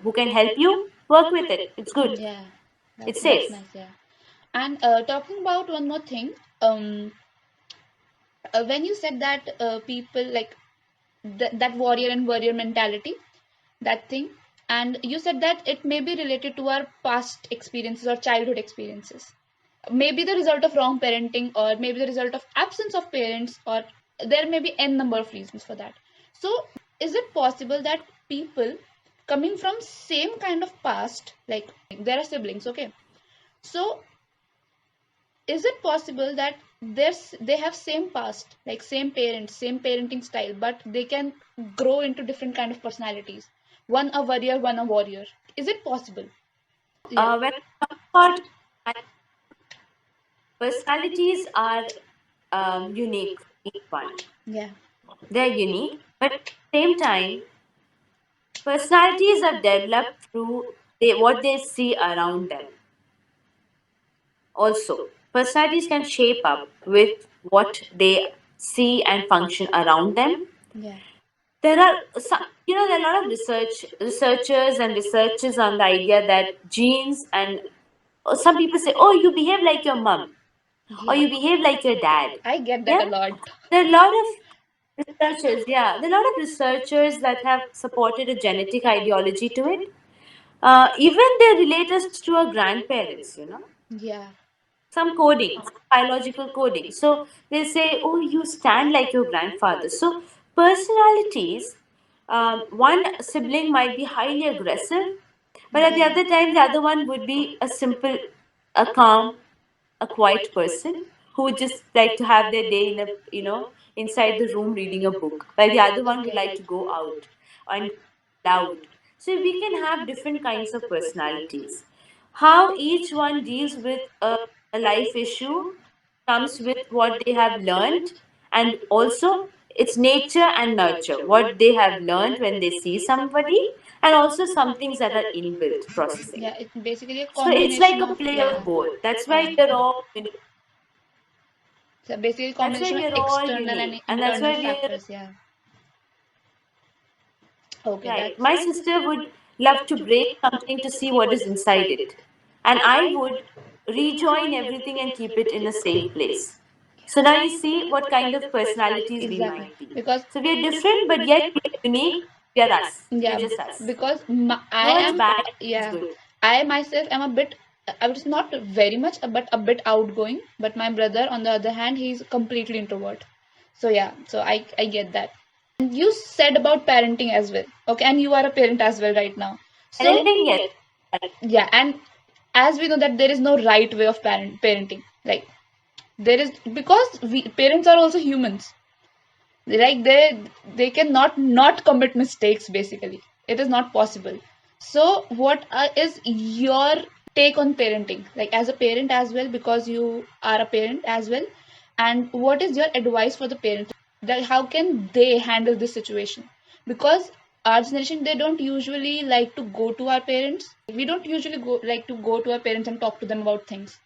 Speaker 2: who can help you, work with it. It's good.
Speaker 1: Yeah.
Speaker 2: It's
Speaker 1: That's
Speaker 2: safe.
Speaker 1: nice. Yeah. And talking about one more thing, when you said that people like that warrior and warrior mentality, that thing, and you said that it may be related to our past experiences or childhood experiences, maybe the result of wrong parenting, or maybe the result of absence of parents, or there may be n number of reasons for that. So is it possible that people coming from same kind of past, like there are siblings, okay, so is it possible that they have same past, like same parents, same parenting style, but they can grow into different kind of personalities, one a warrior, one a warrior? Is it possible? Yeah.
Speaker 2: When I talk about personalities are unique, each one.
Speaker 1: Yeah.
Speaker 2: They're unique, but at the same time, personalities are developed through what they see around them. Also, personalities can shape up with what they see and function around them.
Speaker 1: Yeah.
Speaker 2: There are some, there are a lot of researchers and researchers on the idea that genes and some people say, oh, you behave like your mom or
Speaker 1: Yeah.
Speaker 2: you behave like your dad.
Speaker 1: I get that
Speaker 2: Yeah,
Speaker 1: a lot.
Speaker 2: there are a lot of researchers. Yeah, there are a lot of researchers that have supported a genetic ideology to it. Even they relate us to our grandparents.
Speaker 1: Yeah.
Speaker 2: Some coding, biological coding. So they say, oh, you stand like your grandfather. So personalities, one sibling might be highly aggressive, but at the
Speaker 1: Yeah.
Speaker 2: other time, the other one would be a simple, a calm, a quiet person who would just like to have their day in a, inside the room reading a book, while the other one would like to go out and loud. So we can have different kinds of personalities. How each one deals with a life issue comes with what they have learned, and also it's nature and nurture, what they have learned when they see somebody, and also some things that are inbuilt processing.
Speaker 1: Yeah, it's basically a
Speaker 2: So it's like
Speaker 1: combination
Speaker 2: a
Speaker 1: of,
Speaker 2: play of
Speaker 1: yeah.
Speaker 2: both. That's why
Speaker 1: Yeah.
Speaker 2: we are all unique.
Speaker 1: So basically a
Speaker 2: That's why
Speaker 1: combination
Speaker 2: we
Speaker 1: of
Speaker 2: are all
Speaker 1: external
Speaker 2: unique.
Speaker 1: and
Speaker 2: And that's
Speaker 1: internal
Speaker 2: why we are
Speaker 1: factors, yeah. Okay,
Speaker 2: right.
Speaker 1: that's
Speaker 2: My sister would love to break something to see what is inside it. And I would rejoin everything and keep it in a safe place. So now you see what kind of personalities we
Speaker 1: exactly
Speaker 2: might be.
Speaker 1: because
Speaker 2: So we are different, but yet we are unique. We are us. We are
Speaker 1: yeah,
Speaker 2: just us.
Speaker 1: because I
Speaker 2: No one's
Speaker 1: am,
Speaker 2: bad, no one's
Speaker 1: yeah,
Speaker 2: good.
Speaker 1: I myself am a bit, I was not very much but a bit outgoing, but my brother on the other hand he's completely introvert. So yeah, so I get that. And you said about parenting as well, okay, and you are a parent as well right now. So
Speaker 2: Parenting, yes.
Speaker 1: yeah, and as we know that there is no right way of parenting, like there is, because we parents are also humans, like they cannot not commit mistakes, basically it is not possible. So what is your take on parenting, like as a parent as well, because you are a parent as well, and what is your advice for the parents, that how can they handle this situation? Because our generation, they don't usually like to go to our parents, we don't usually go to our parents and talk to them about things,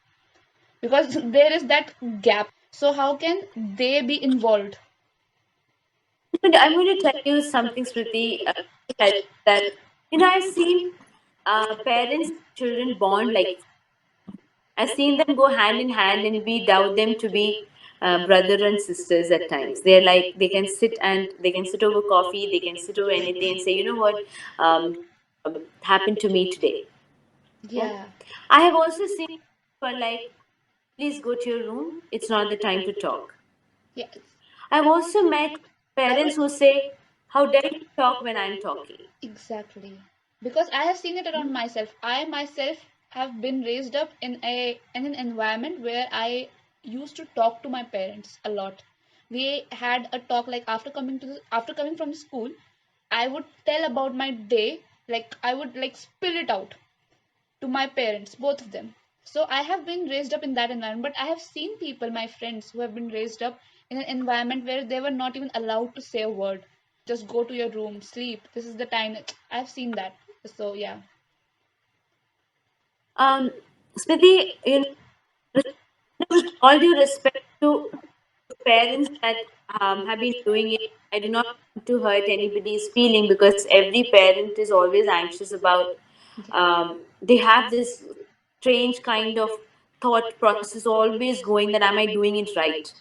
Speaker 1: because there is that gap. So how can they be involved?
Speaker 2: I'm going to tell you something, Smriti, that, I've seen parents and children bond like, I've seen them go hand in hand, and we doubt them to be brother and sisters at times. They're like, they can sit and they can sit over coffee, they can sit over anything and say, you know what happened to me today. Yeah.
Speaker 1: Yeah.
Speaker 2: I have also seen who are like, please go to your room, it's not the time to talk.
Speaker 1: Yeah,
Speaker 2: I've also met parents who say, how dare you talk when I'm talking?
Speaker 1: exactly. Because I have seen it around myself. I myself have been raised up in an environment where I used to talk to my parents a lot. We had a talk, like after coming from the school, I would tell about my day, like I would like spill it out to my parents, both of them. So I have been raised up in that environment, but I have seen people, my friends, who have been raised up in an environment where they were not even allowed to say a word. Just go to your room, sleep. This is the time. I've seen that. So yeah.
Speaker 2: Um, Smriti, with all due respect to parents that have been doing it, I do not want to hurt anybody's feeling, because every parent is always anxious about. They have this strange kind of thought process always going that, am I doing it right?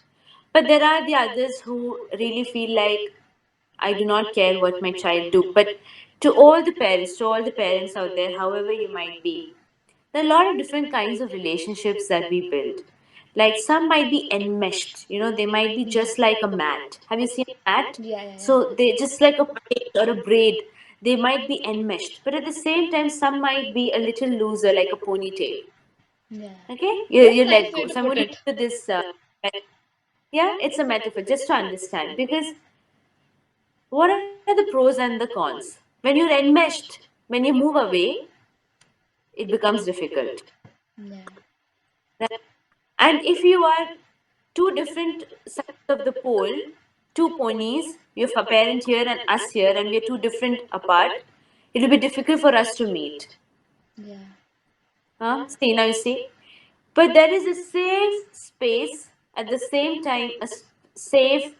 Speaker 2: But there are the others who really feel like, I do not care what my child do. But to all the parents out there, however you might be, there are a lot of different kinds of relationships that we build. Like some might be enmeshed, they might be just like a mat. Have you seen a mat?
Speaker 1: Yeah, yeah,
Speaker 2: So
Speaker 1: yeah.
Speaker 2: they just like a plait or a braid. They might be enmeshed, but at the same time, some might be a little looser, like a ponytail.
Speaker 1: Yeah.
Speaker 2: Okay,
Speaker 1: That's
Speaker 2: you
Speaker 1: nice
Speaker 2: let
Speaker 1: way
Speaker 2: go.
Speaker 1: to
Speaker 2: So I'm
Speaker 1: put
Speaker 2: going to
Speaker 1: it.
Speaker 2: give you this. Yeah, it's a metaphor just to understand, because what are the pros and the cons? When you're enmeshed, when you move away, it becomes difficult.
Speaker 1: Yeah.
Speaker 2: And if you are two different sides of the pole, two ponies, you have a parent here and us here, and we are two different apart, it will be difficult for us to meet.
Speaker 1: Yeah.
Speaker 2: See, now you see. But there is a safe space at the same time, safe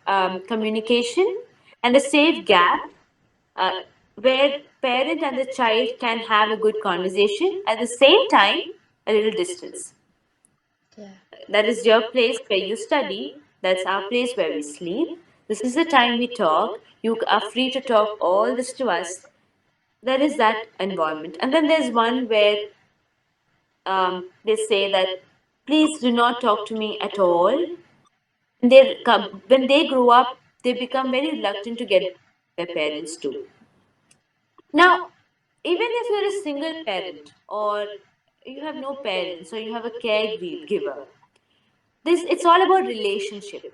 Speaker 2: communication and a safe gap uh, where parent and the child can have a good conversation at the same time, a little distance.
Speaker 1: Yeah.
Speaker 2: That is your place where you study, that's our place where we sleep. This is the time we talk. You are free to talk all this to us. There is that environment. And then there's one where they say that please do not talk to me at all. When they grow up, they become very reluctant to get their parents too. Now, even if you're a single parent or you have no parents or you have a caregiver, this it's all about relationship.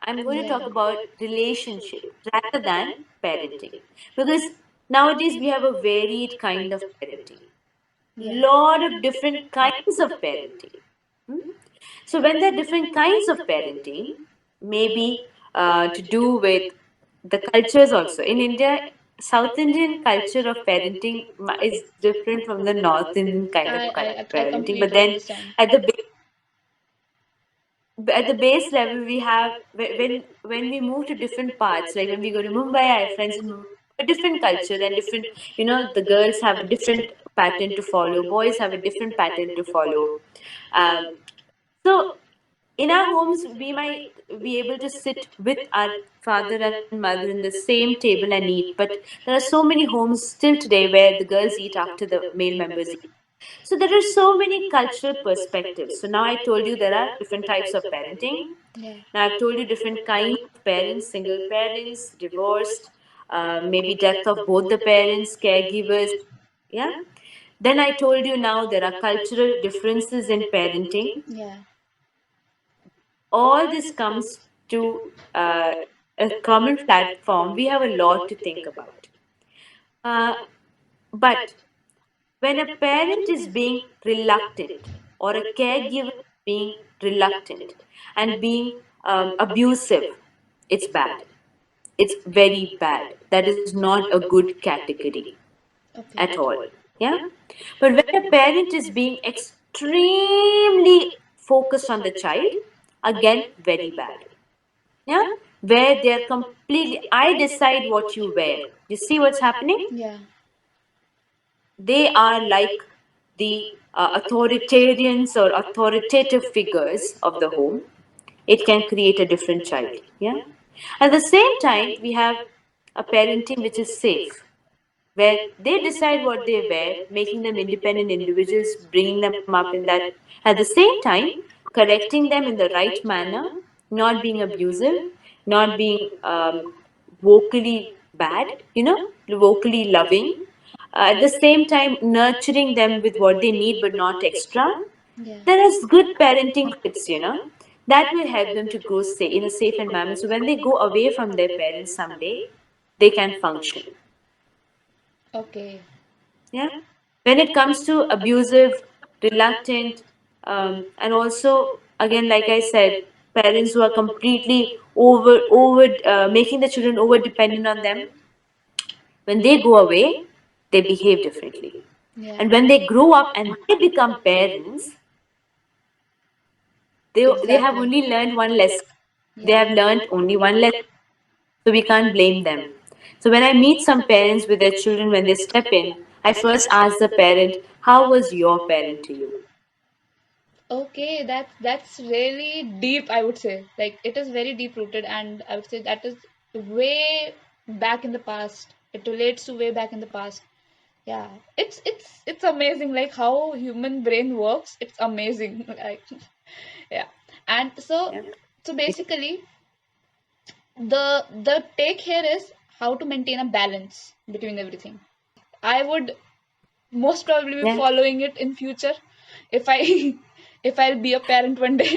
Speaker 2: I'm going to talk about relationship rather than parenting, because nowadays we have a varied kind of parenting, lot of different kinds of parenting. Hmm? So when there are different kinds of parenting, maybe to do with the cultures also. In India, South Indian culture of parenting is different from the North Indian kind of
Speaker 1: I
Speaker 2: parenting. But
Speaker 1: completely
Speaker 2: then
Speaker 1: understand.
Speaker 2: at the base level, we have when we move to different parts, like when we go to Mumbai, I have friends in Mumbai, a different culture and different. The girls have a different pattern to follow, boys have a different pattern to follow. Um, so in our homes, we might be able to sit with our father and mother in the same table and eat, but there are so many homes still today where the girls eat after the male members eat. So there are so many cultural perspectives. So now I told you there are different types of parenting.
Speaker 1: Yeah.
Speaker 2: Now I've told you different kinds of parents: single parents, divorced, maybe death of both the parents, caregivers. Yeah. Then I told you now there are cultural differences in parenting.
Speaker 1: Yeah.
Speaker 2: All this comes to uh, a common platform. We have a lot to think about. Uh, but when a parent is being reluctant or a caregiver is being reluctant and being abusive, it's bad. It's very bad. That is not a good category
Speaker 1: Okay.
Speaker 2: at all. Yeah. But when a parent is being extremely focused on the child, again, very bad. Yeah. Where they are completely, I decide what you wear. You see what's happening?
Speaker 1: Yeah.
Speaker 2: They are like the authoritarians or authoritative figures of the home. It can create a different child. Yeah. At the same time, we have a parenting which is safe, where they decide what they wear, making them independent individuals, bringing them up in that. At the same time, correcting them in the right manner, not being abusive, not being vocally bad, vocally loving. At the same time, nurturing them with what they need but not extra.
Speaker 1: Yeah.
Speaker 2: There is good parenting tips. That will help them to grow in a safe environment. So when they go away from their parents someday, they can function.
Speaker 1: Okay.
Speaker 2: Yeah. When it comes to abusive, reluctant, and also again, like I said, parents who are completely over making the children over dependent on them, when they go away, they behave differently.
Speaker 1: Yeah.
Speaker 2: And when they grow up and they become parents, they have
Speaker 1: Exactly.
Speaker 2: only learned one lesson. They
Speaker 1: Yeah.
Speaker 2: have learned only one lesson. So we can't blame them. So when I meet some parents with their children when they step in, I first ask the parent, how was your parent to you?
Speaker 1: Okay, that's really deep, I would say. Like it is very deep rooted, and I would say that is way back in the past. It relates to way back in the past. Yeah. It's amazing like how human brain works. It's amazing. Like yeah. And so
Speaker 2: Yeah.
Speaker 1: basically the take here is how to maintain a balance between everything. I would most probably be
Speaker 2: Yeah.
Speaker 1: following it in future if I if I'll be a parent one day.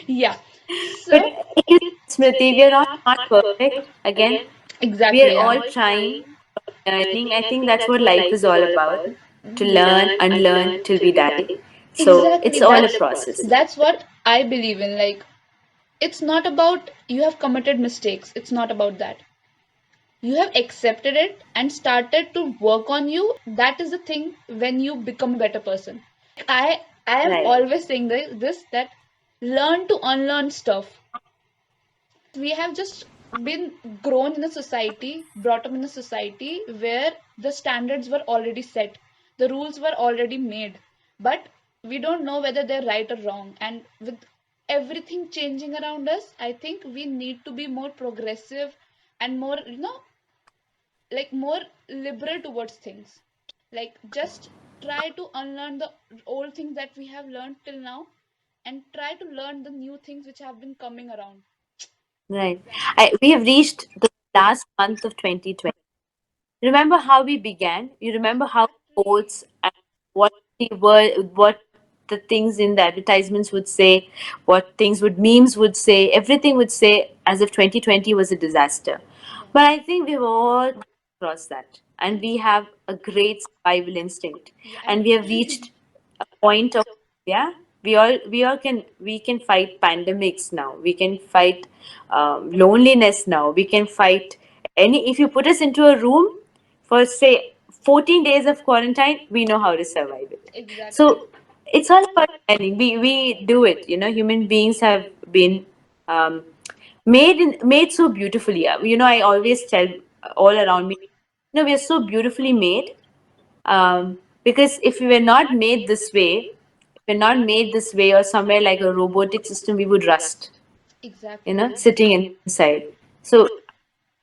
Speaker 1: Yeah.
Speaker 2: But
Speaker 1: So
Speaker 2: thing is, Smriti, we are all not perfect. Again, we are
Speaker 1: exactly, yeah.
Speaker 2: all trying, learning. I think that's what life is all about, to learn, unlearn till we die. So
Speaker 1: Exactly.
Speaker 2: it's all a process.
Speaker 1: That's what I believe in. Like it's not about you have committed mistakes. It's not about that. You have accepted it and started to work on you. That is the thing when you become a better person. I am
Speaker 2: Right.
Speaker 1: always saying this that learn to unlearn stuff. We have just been grown in a society, brought up in a society where the standards were already set, the rules were already made, but we don't know whether they're right or wrong. And with everything changing around us, I think we need to be more progressive and more, like more liberal towards things. Like just try to unlearn the old things that we have learned till now and try to learn the new things which have been coming around.
Speaker 2: Right. We have reached the last month of 2020. Remember how we began? You remember how
Speaker 1: Exactly.
Speaker 2: quotes and what the word, what the things in the advertisements would say, what things would memes would say, everything would say as if 2020 was a disaster.
Speaker 1: Yeah.
Speaker 2: But I think we've all come across that, and we have a great survival instinct,
Speaker 1: Yeah,
Speaker 2: and
Speaker 1: and
Speaker 2: we have reached a point of, yeah, we can fight pandemics now, we can fight loneliness now, we can fight any, if you put us into a room for say 14 days of quarantine, we know how to survive it.
Speaker 1: exactly.
Speaker 2: So it's all about learning. We do it. Human beings have been um, made so beautifully. I always tell all around me, we are so beautifully made. Because if we were not made this way, if we're not made this way or somewhere like a robotic system, we would rust.
Speaker 1: Exactly.
Speaker 2: Sitting inside. So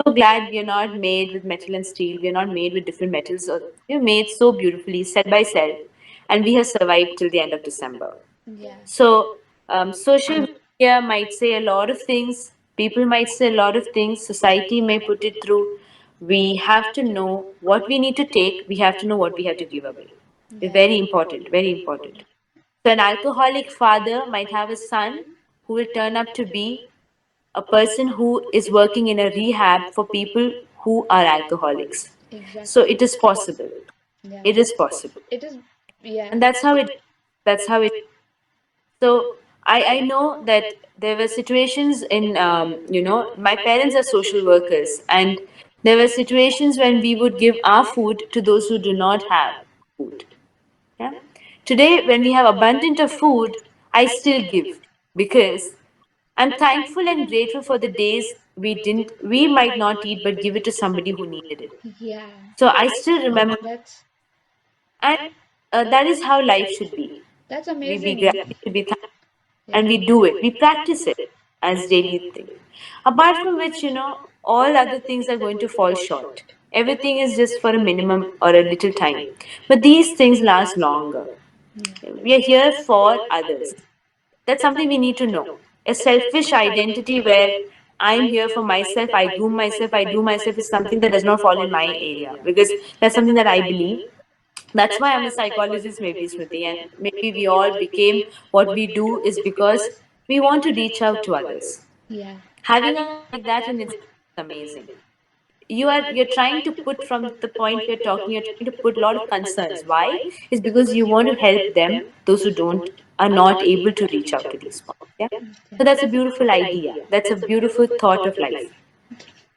Speaker 2: so glad we are not made with metal and steel. We are not made with different metals. We are made so beautifully, cell by cell, and we have survived till the end of December.
Speaker 1: Yeah.
Speaker 2: So, social media might say a lot of things. People might say a lot of things. Society may put it through. We have to know what we need to take. We have to know what we have to give away. It's
Speaker 1: Yeah.
Speaker 2: very important. Very important. So, an alcoholic father might have a son who will turn up to be a person who is working in a rehab for people who are alcoholics. So
Speaker 1: Exactly.
Speaker 2: it is possible.
Speaker 1: Yeah.
Speaker 2: It is possible.
Speaker 1: It is. Yeah.
Speaker 2: And that's how it. So I know that there were situations in, my parents are social workers, and there were situations when we would give our food to those who do not have food. Yeah. Today, when we have abundant of food, I still give, because I'm thankful and grateful for the days we might not eat, but give it to somebody who needed it.
Speaker 1: Yeah.
Speaker 2: So I still remember,
Speaker 1: That's
Speaker 2: and that is how life should be.
Speaker 1: that's
Speaker 2: We be
Speaker 1: amazing.
Speaker 2: grateful, to be thankful,
Speaker 1: Yeah.
Speaker 2: and we do it. We practice it as daily thing. Apart from which, all other things are going to fall short. Everything is just for a minimum or a little time, but these things last longer. We are here for others. That's something we need to know. A selfish identity where I'm here for myself, I do myself is something that does not fall in my area, because that's something that I believe. That's why I'm a psychologist, maybe, Smriti, and maybe we all became what we do is because we want to reach out to others.
Speaker 1: Yeah.
Speaker 2: Having a heart like that in itself is amazing. You're trying to put, from the point we're talking, you're trying to put a lot of concerns. Why? Is because you want to help them, those who don't are not able to reach out to these points. Yeah. So that's a beautiful idea. That's a beautiful thought of life.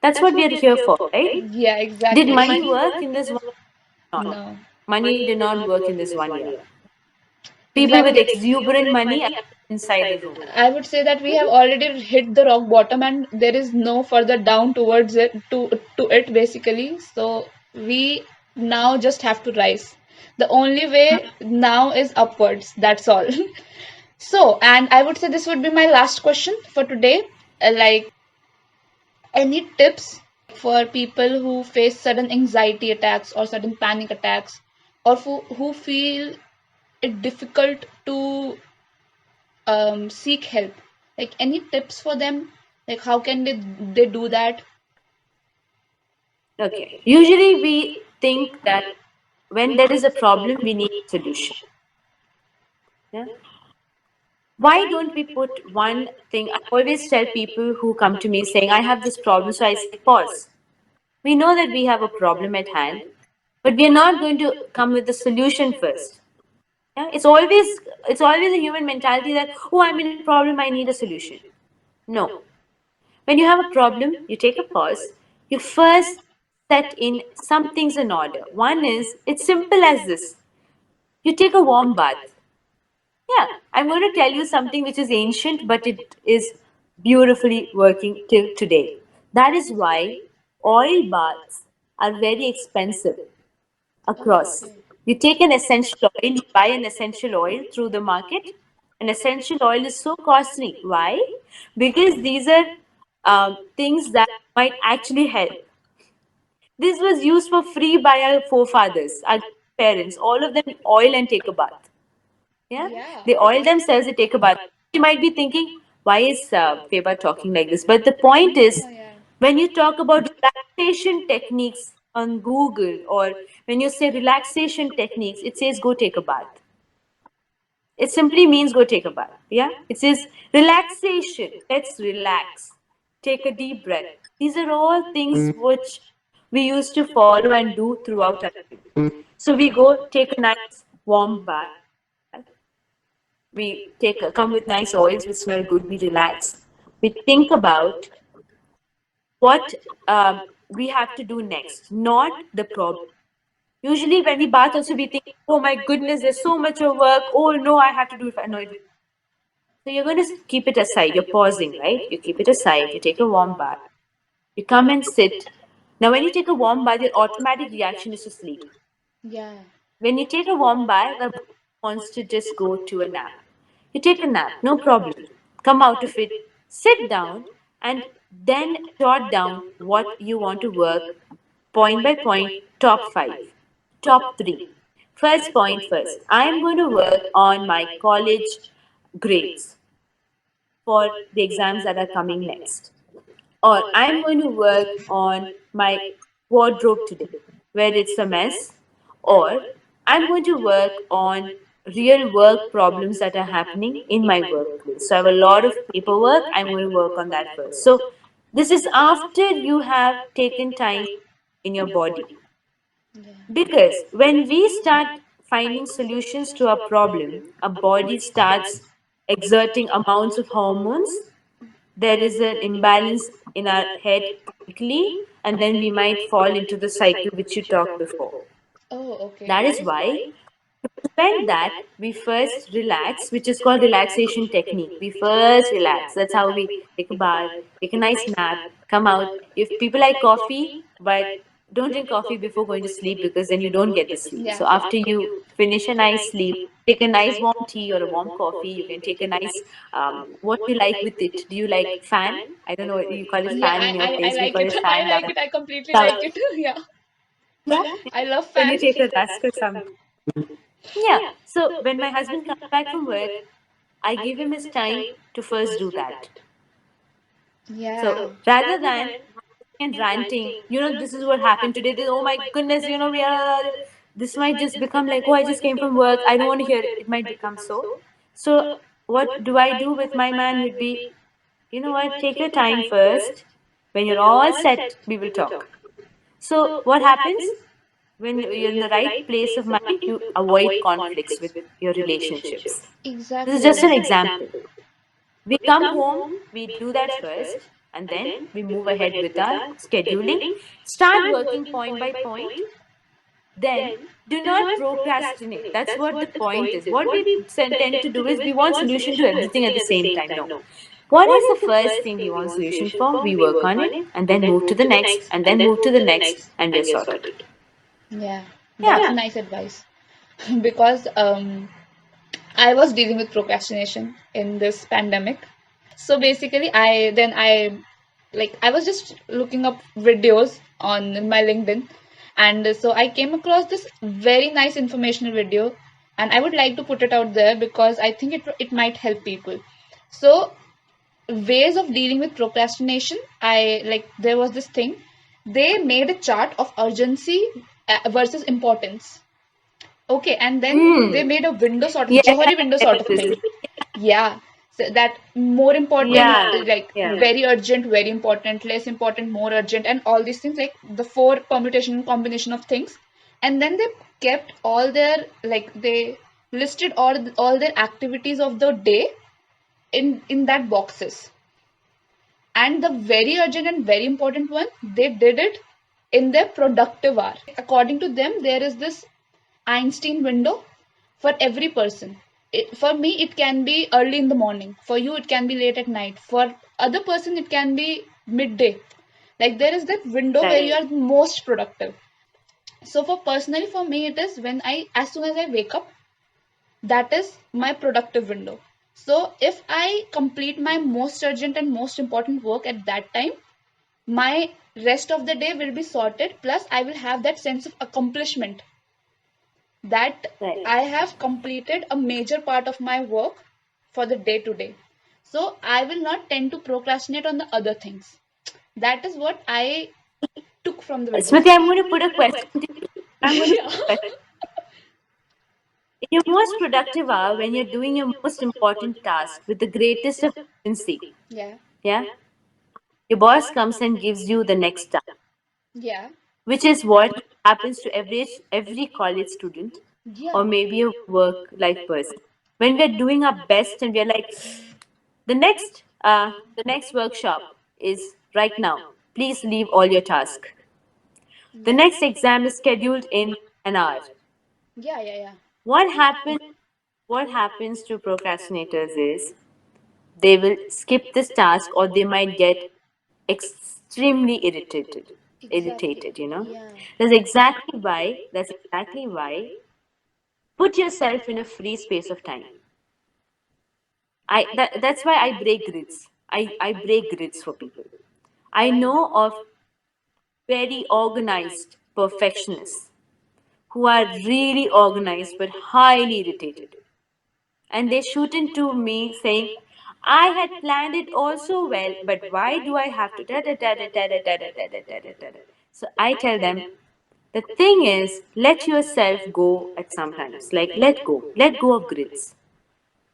Speaker 2: That's what we are here for, right?
Speaker 1: Yeah,
Speaker 2: Did
Speaker 1: exactly.
Speaker 2: money work in this one? No.
Speaker 1: No.
Speaker 2: Money did not work in this 1 year. People with
Speaker 1: Exactly.
Speaker 2: exuberant money are inside the room.
Speaker 1: I would say that we have already hit the rock bottom and there is no further down towards it to it basically. So we now just have to rise. The only way now is upwards. That's all. So, and I would say this would be my last question for today. Like any tips for people who face sudden anxiety attacks or sudden panic attacks or who feel it difficult to seek help, like any tips for them, like how can they do that?
Speaker 2: Okay. Usually we think that when there is a problem, we need a solution. Yeah. Why don't we put one thing? I always tell people who come to me saying, I have this problem, so I say, pause. We know that we have a problem at hand, but we are not going to come with the solution first. Yeah? It's always a human mentality that, oh, I'm in a problem, I need a solution. No. When you have a problem, you take a pause. You first set in some things in order. One is, it's simple as this. You take a warm bath. Yeah, I'm going to tell you something which is ancient, but it is beautifully working till today. That is why oil baths are very expensive
Speaker 1: Oh,
Speaker 2: across.
Speaker 1: okay.
Speaker 2: You take an essential oil, you buy an essential oil through the market. An essential oil is so costly. Why? Because these are things that might actually help. This was used for free by our forefathers, our parents. All of them oil and take a bath. Yeah,
Speaker 1: Yeah.
Speaker 2: they oil themselves, they take a bath. You might be thinking, why is Feba talking like this? But the point is,
Speaker 1: No, yeah.
Speaker 2: when you talk about relaxation techniques on Google, or when you say relaxation techniques, it says go take a bath. It simply means go take a bath. Yeah, it says relaxation. Let's relax. Take a deep breath. These are all things which we used to follow and do throughout our life. So we go take a nice warm bath. We come with nice oils which smell good. We relax. We think about what we have to do next, not the problem. Usually, when we bath, also we think, "Oh my goodness, there's so much of work. Oh no, I have to do it." No, so you're going to keep it aside. You're pausing, right? You keep it aside. You take a warm bath. You come and sit. Now, when you take a warm bath, your automatic reaction is to sleep.
Speaker 1: Yeah.
Speaker 2: When you take a warm bath, the body wants to just go to a nap. You take a nap, no problem. Come out of it, sit down, and then jot down what you want to work point by point, top five, top three. First point first. I am going to work on my college grades for the exams that are coming next. Or I'm going to work on my wardrobe today, where it's a mess. Or I'm going to work on real work problems that are happening in my workplace. So I have a lot of paperwork. I'm going to work on that first. So this is after you have taken time in your body.
Speaker 1: Yeah.
Speaker 2: Because when we start finding solutions to a problem, our body starts exerting amounts of hormones. There is an imbalance in our head chemically, and then we might fall into the cycle which you talked before.
Speaker 1: Oh, okay.
Speaker 2: That is why prevent that, we first relax, which is called relaxation technique. We first relax. That's how we take a bath, take a nice nap, come out. If people like coffee, but don't drink coffee before going to sleep because then you don't get the sleep.
Speaker 1: Yeah.
Speaker 2: So after you finish a nice sleep, take a nice warm tea or a warm coffee. You can take a nice what do you like with it? Do you like fan? I don't know what you call it,
Speaker 1: Yeah,
Speaker 2: fan in your
Speaker 1: I
Speaker 2: place. We
Speaker 1: like
Speaker 2: call
Speaker 1: it.
Speaker 2: it
Speaker 1: I
Speaker 2: fan down.
Speaker 1: like it. I completely
Speaker 2: Down.
Speaker 1: like it. Yeah.
Speaker 2: Yeah.
Speaker 1: I love
Speaker 2: When you
Speaker 1: fan.
Speaker 2: take a rusk or something. Yeah. So when my husband comes back from work, I give him his time to first do that. So
Speaker 1: Yeah.
Speaker 2: rather than and ranting, this is what happened today. This, oh my goodness, we are. This might just become like, oh, I just came from work. I don't want to hear it. It might become so. So what do I do with my man would be, you know what? Take your time first. When you're all set, we will talk. So what happens? When you're in the right place of mind, you avoid conflicts with your relationships. This is
Speaker 1: Exactly.
Speaker 2: just an example. We come home, we do that first, and then we move ahead with our scheduling. Start working point by point. Then do not procrastinate. That's what the point is. What we tend to do is we want solution to everything at the same time. No. What is the first thing we want solution for? We work on it and then move to the next and then move to the next and we are sorted.
Speaker 1: Yeah,
Speaker 2: Yeah.
Speaker 1: that's a nice advice. Because I was dealing with procrastination in this pandemic. So basically, I was just looking up videos on my LinkedIn, and so I came across this very nice informational video, and I would like to put it out there because I think it might help people. So ways of dealing with procrastination, I like there was this thing. They made a chart of urgency versus importance. Okay, and then they
Speaker 2: Hmm.
Speaker 1: made a window sort of
Speaker 2: Yeah, yeah,
Speaker 1: Johari window
Speaker 2: I
Speaker 1: sort
Speaker 2: know
Speaker 1: of
Speaker 2: this
Speaker 1: thing.
Speaker 2: is.
Speaker 1: Yeah, so that more important,
Speaker 2: Yeah,
Speaker 1: like
Speaker 2: yeah.
Speaker 1: very urgent, very important, less important, more urgent, and all these things, like the four permutation and combination of things. And then they kept all their they listed all their activities of the day in that boxes. And the very urgent and very important one, they did it in their productive hour. According to them, there is this Einstein window for every person. For me it can be early in the morning, for you it can be late at night, for other person it can be midday. Like there is that window where you
Speaker 2: Correct.
Speaker 1: are most productive. So for personally for me it is when I, as soon as I wake up, that is my productive window. So if I complete my most urgent and most important work at that time, my rest of the day will be sorted, plus I will have that sense of accomplishment that
Speaker 2: Right.
Speaker 1: I have completed a major part of my work for the day to day. So I will not tend to procrastinate on the other things. That is what I took from the video.
Speaker 2: Smriti, I'm going to put a question to you. I'm going to
Speaker 1: Yeah.
Speaker 2: put a question. Your most productive hour when you're doing your most important task with the greatest of urgency.
Speaker 1: Yeah.
Speaker 2: Yeah? Your boss comes and gives you the next task,
Speaker 1: Yeah.
Speaker 2: which is what happens to every college student or
Speaker 1: Yeah.
Speaker 2: maybe a work life person. When we're doing our best and we're like, the next workshop is right now. Please leave all your tasks. The
Speaker 1: Yeah.
Speaker 2: next exam is scheduled in an hour.
Speaker 1: Yeah. Yeah. Yeah.
Speaker 2: What happens? What happens to procrastinators is they will skip this task or they might get extremely
Speaker 1: Exactly.
Speaker 2: irritated, you know.
Speaker 1: Yeah.
Speaker 2: That's exactly why put yourself in a free space of time. That's why I break grids. I break grids for people. I know of very organized perfectionists who are really organized but highly irritated. And they shoot into me saying, I had planned it all so well, but why do I have to da da da da da da da da da da da da da? So I tell them, the thing is, let yourself go at some times. Like let go of grids.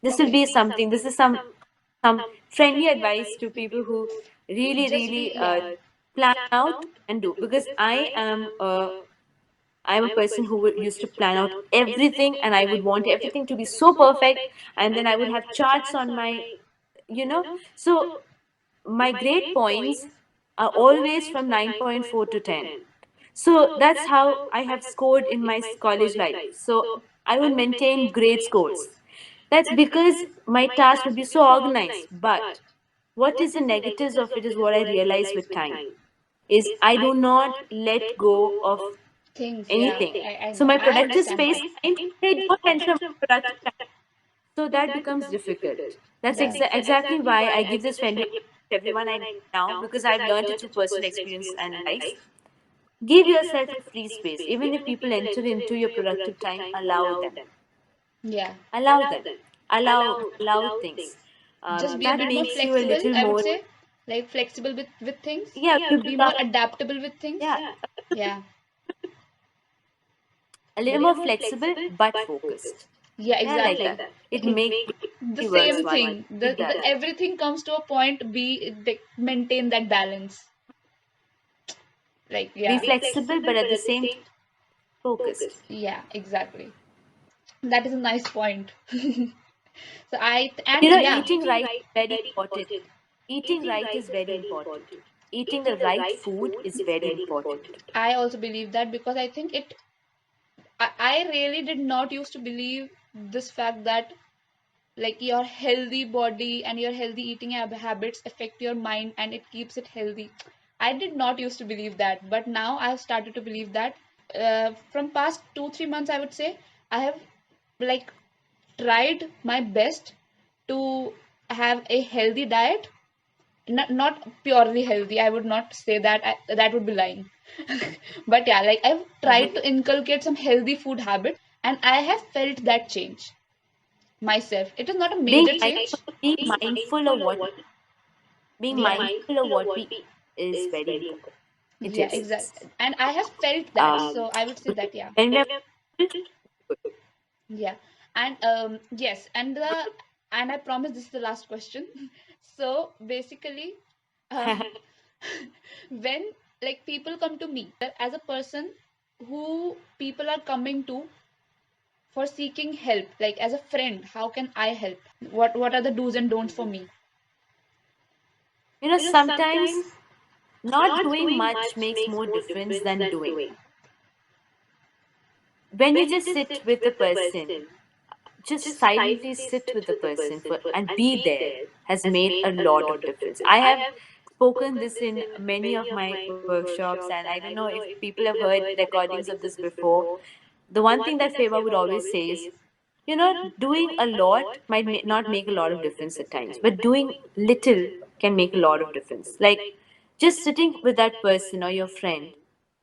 Speaker 2: This will
Speaker 1: Okay.
Speaker 2: be something. This is some friendly advice to people who really
Speaker 1: Just
Speaker 2: really
Speaker 1: be, yeah.
Speaker 2: plan out and do, because I'm a person who used to plan out everything and I would want everything to be so perfect, and then I would have charts on my, you know. So my grade points are always from 9.4 to 10. So that's how I have scored in my college life. So I would maintain great scores. That's because my tasks would be so organized. But what is the negatives of it is what I realize with time is I do not let go of
Speaker 1: Things, yeah.
Speaker 2: anything.
Speaker 1: I
Speaker 2: So
Speaker 1: know.
Speaker 2: my
Speaker 1: I
Speaker 2: productive
Speaker 1: understand
Speaker 2: space
Speaker 1: that.
Speaker 2: time, I don't enter my productive time. So that becomes difficult. That's
Speaker 1: Yeah.
Speaker 2: exactly why I give this friendly advice to everyone I know now, because I've learned it through personal experience and life. Give yourself a free space. Even if people enter into your productive time, allow them.
Speaker 1: Yeah.
Speaker 2: Allow them. Allow things.
Speaker 1: Just be a
Speaker 2: That
Speaker 1: bit more
Speaker 2: makes you a
Speaker 1: flexible,
Speaker 2: little
Speaker 1: I would
Speaker 2: more,
Speaker 1: say. Like flexible with things.
Speaker 2: yeah, you
Speaker 1: Be
Speaker 2: become,
Speaker 1: more adaptable with things.
Speaker 2: yeah,
Speaker 1: Yeah.
Speaker 2: a little more flexible but focused.
Speaker 1: Yeah,
Speaker 2: Yeah, like
Speaker 1: exactly.
Speaker 2: that. It makes
Speaker 1: The
Speaker 2: it works
Speaker 1: same
Speaker 2: one.
Speaker 1: thing.
Speaker 2: It
Speaker 1: The
Speaker 2: does.
Speaker 1: everything comes to a point. Maintain that balance. Like,
Speaker 2: Be
Speaker 1: yeah.
Speaker 2: flexible, but at the same time focused.
Speaker 1: Yeah, exactly. That is a nice point. So I
Speaker 2: You
Speaker 1: and
Speaker 2: know,
Speaker 1: yeah.
Speaker 2: eating right is very important. Eating right is very important. Eating the right food is very important.
Speaker 1: I also believe that because I think I really did not used to believe this fact that like your healthy body and your healthy eating habits affect your mind and it keeps it healthy. I did not used to believe that, but now I have started to believe that. From past 2 3 months, I would say I have like tried my best to have a healthy diet. Not purely healthy, I would not say that. That would be lying. But yeah, like I've tried to inculcate some healthy food habits and I have felt that change myself. It is not a
Speaker 2: Being
Speaker 1: major change.
Speaker 2: mindful, being
Speaker 1: Yeah.
Speaker 2: mindful of what we eat is very important. It
Speaker 1: Yeah,
Speaker 2: is.
Speaker 1: exactly. And I have felt that.
Speaker 2: Um,
Speaker 1: So I would say that, yeah.
Speaker 2: when we're
Speaker 1: Yeah. And yes, and I promise this is the last question. So basically, uh, when like people come to me as a person who people are coming to for seeking help, like as a friend, how can I help? What are the do's and don'ts for me?
Speaker 2: sometimes not doing much makes more difference than doing. When you just sit with the person, just silently sit with the person for and be there has made a lot of difference. I have spoken this in many of my workshops, and I don't know if people have heard recordings of this before. The one thing that Feba would always say is, doing a lot might not make a lot of difference at times, but doing little can make a lot of difference. Like just sitting with that person or your friend,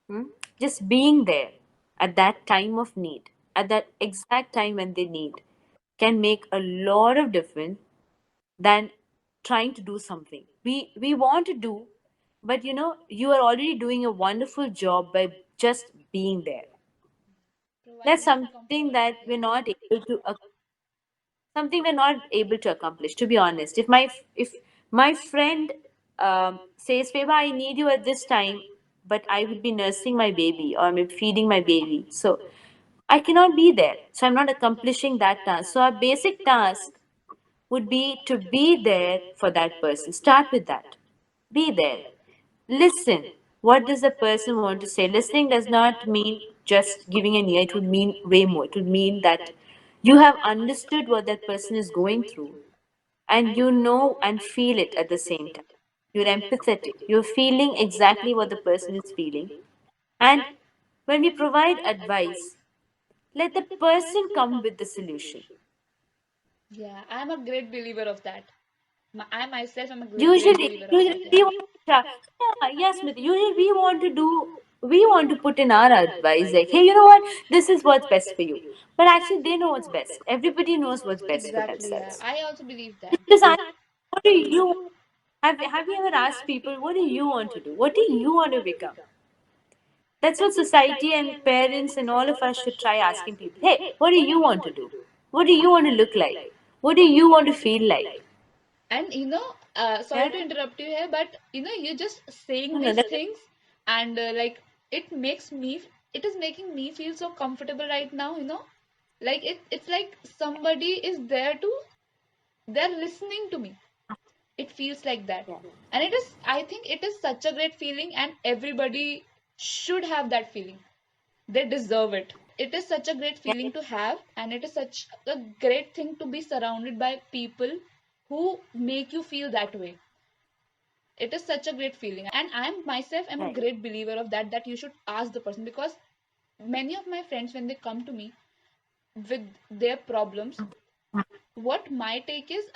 Speaker 2: hmm, just being there at that time of need, at that exact time when they need, can make a lot of difference than trying to do something we want to do. But you are already doing a wonderful job by just being there. That's
Speaker 1: Providing
Speaker 2: something
Speaker 1: comfort.
Speaker 2: that
Speaker 1: Yeah.
Speaker 2: we're not able to accomplish, to be honest. If my friend says, Feba, I need you at this time, but I would be nursing my baby or maybe feeding my baby, so I cannot be there, so I'm not accomplishing that task. So our basic task would be to be there for that person. Start with that. Be there. Listen. What does the person want to say? Listening does not mean just giving an ear, it would mean way more. It would mean that you have understood what that person is going through and you know and feel it at the same time. You're empathetic. You're feeling exactly what the person is feeling. And when we provide advice, let the person come with the solution.
Speaker 1: Yeah, I'm a great believer of that. I myself am a great
Speaker 2: Usually,
Speaker 1: believer of
Speaker 2: usually
Speaker 1: that. Yeah.
Speaker 2: we want to, yes, Smriti. Usually we want to put in our advice like, hey, you know what? This is what's best for you. But actually, they know what's best. Everybody knows what's best for
Speaker 1: Exactly. Yeah.
Speaker 2: themselves.
Speaker 1: I also believe that.
Speaker 2: Just ask, what do you have you ever asked people, what do you want to do? What do you want to become? That's what society and parents and all of us should try asking people. Hey, what do you want to do? What do you want to look like? What do you want to feel like?
Speaker 1: And sorry
Speaker 2: Yeah.
Speaker 1: to interrupt you here, but you're just saying
Speaker 2: No, no,
Speaker 1: these
Speaker 2: that,
Speaker 1: things, and like it makes me, it is making me feel so comfortable right now. Like it's like somebody is there to, they're listening to me. It feels like that,
Speaker 2: yeah.
Speaker 1: and it is. I think it is such a great feeling, and everybody should have that feeling. They deserve it. It is such a great feeling to have, and it is such a great thing to be surrounded by people who make you feel that way. It is such a great feeling, and I am myself am a
Speaker 2: Right.
Speaker 1: great believer of that, that you should ask the person, because many of my friends, when they come to me with their problems, what my take is,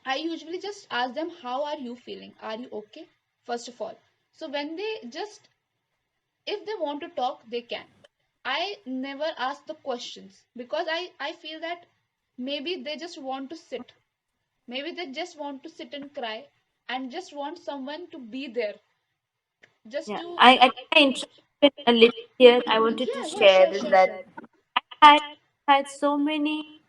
Speaker 1: I usually just ask them, how are you feeling, are you okay, first of all. So when they just, if they want to talk, they can. I never ask the questions, because I feel that maybe they just want to sit. Maybe they just want to sit and cry, and just want someone to be there, just
Speaker 2: Yeah,
Speaker 1: to.
Speaker 2: I interrupted a little here. I wanted to
Speaker 1: Yeah, yeah,
Speaker 2: share
Speaker 1: sure,
Speaker 2: is
Speaker 1: sure,
Speaker 2: that
Speaker 1: sure.
Speaker 2: I had so many,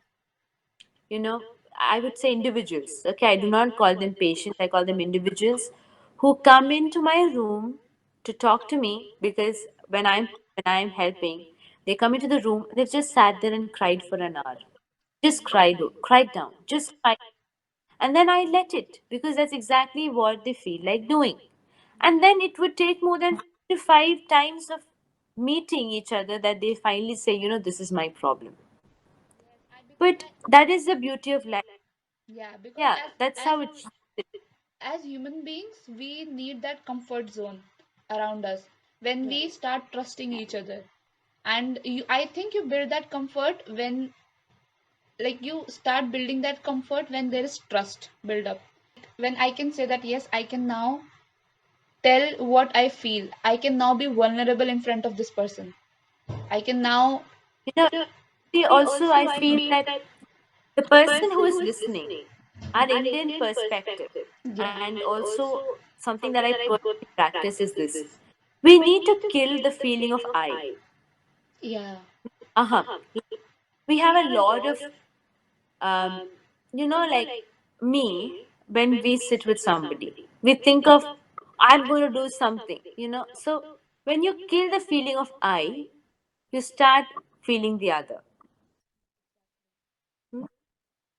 Speaker 2: you know, I would say individuals. Okay, I do not call them patients. I call them individuals who come into my room to talk to me because when I'm helping, they come into the room. They've just sat there and cried for an hour. Just cried down. Just cried. And then I let it because that's exactly what they feel like doing. And then it would take more than 5 times of meeting each other that they finally say, this is my problem.
Speaker 1: Yes, I because
Speaker 2: But that is the beauty of life.
Speaker 1: yeah, because
Speaker 2: Yeah, that's how it should be.
Speaker 1: as human beings, we need that comfort zone around us when we start trusting each other. And I think you build that comfort when, like, you start building that comfort when there is trust build up. When I can say that, yes, I can now tell what I feel. I can now be vulnerable in front of this person. I can now.
Speaker 2: You know, see, also, I feel that the person who is listening, our Indian perspective,
Speaker 1: Yeah.
Speaker 2: and also something that I personally practice is this: we need to kill the feeling of I.
Speaker 1: Yeah.
Speaker 2: We have a lot of um, like me, when we sit with somebody, we think of, I'm going to do something, so when you kill the feeling of I, you start feeling the other. Hmm?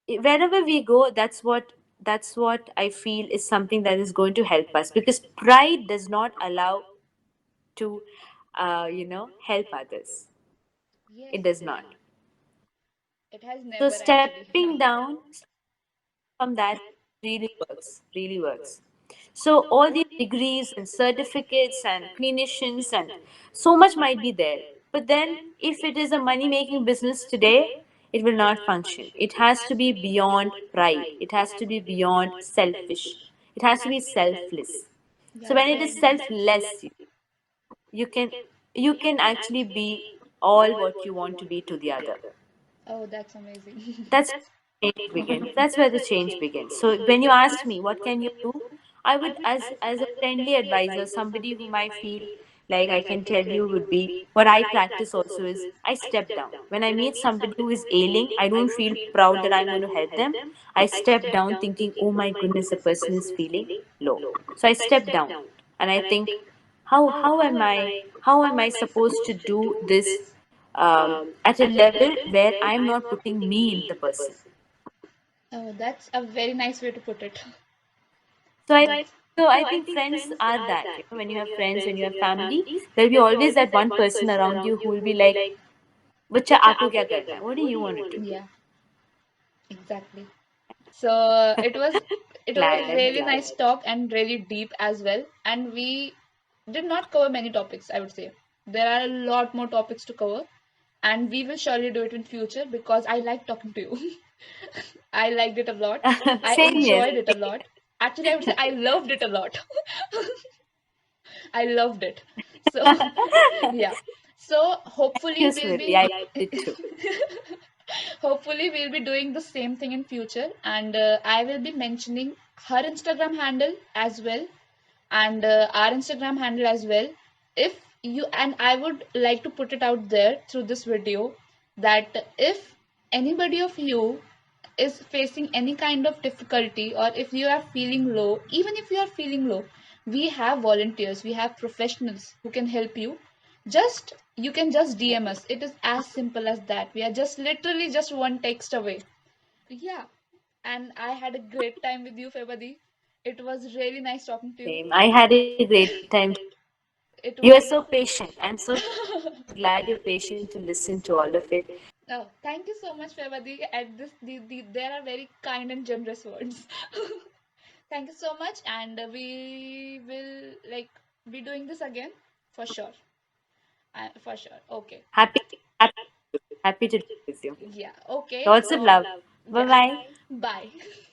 Speaker 2: Wherever we go, that's what I feel is something that is going to help us, because pride does not allow to help others.
Speaker 1: Yes.
Speaker 2: It does not.
Speaker 1: It has
Speaker 2: So
Speaker 1: never actually.
Speaker 2: stepping down from that really works. So all these degrees and certificates and clinicians and so much might be there. But then if it is a money making business today, it will not function. It has to be beyond pride. It has to be beyond selfish. It has to be selfless. So
Speaker 1: Yeah,
Speaker 2: when it is
Speaker 1: totally.
Speaker 2: selfless, you can you can actually be all what you want to be to the other.
Speaker 1: Oh, that's amazing.
Speaker 2: That's where the change begins. That's where the change begins. So when you asked me what can you do, I would, as a friendly advisor, somebody whom I feel like I can tell you would be what I practice also is I step down. When I meet somebody who is ailing, I don't feel proud that I'm going to help them. I step down thinking, oh my goodness, the person is feeling low. So I step down and I think, how am I supposed to do this at a level where I'm not putting me in the person.
Speaker 1: Oh, that's a very nice way to put it.
Speaker 2: So I think friends are that. When you have friends, when you have family, there'll be always that one person around you who will be like, "बच्चा आपको क्या करना है? What do you want to do?"
Speaker 1: Yeah, exactly. So it was
Speaker 2: Glad, I'm
Speaker 1: really
Speaker 2: glad.
Speaker 1: nice talk and really deep as well. And we did not cover many topics, I would say. There are a lot more topics to cover, and we will surely do it in future because I like talking to you. I liked it a lot. I
Speaker 2: Same here.
Speaker 1: enjoyed it a lot. Actually, I would say I loved it a lot. I loved it. So, yeah. So,
Speaker 2: Thank you, Smriti. I did too.
Speaker 1: hopefully we'll be doing the same thing in future, and I will be mentioning her Instagram handle as well, and our Instagram handle as well. If you, and I would like to put it out there through this video, that if anybody of you is facing any kind of difficulty, or if you are feeling low, even if you are feeling low, we have volunteers, we have professionals who can help you. Just you can just DM us. It is as simple as that. We are just literally just one text away. Yeah, and I had a great time with you, Febadi. It was really nice talking to you.
Speaker 2: Same. I had a great time.
Speaker 1: It
Speaker 2: You are
Speaker 1: was.
Speaker 2: so patient. I'm so glad you're patient to listen to all of it.
Speaker 1: Oh, thank you so much, Febadi. At this, there are very kind and generous words. Thank you so much, and we will like be doing this again for sure. For sure. Okay.
Speaker 2: Happy, happy, happy to do with you.
Speaker 1: Yeah. Okay.
Speaker 2: Lots of love. Bye
Speaker 1: Yeah.
Speaker 2: bye.
Speaker 1: Bye.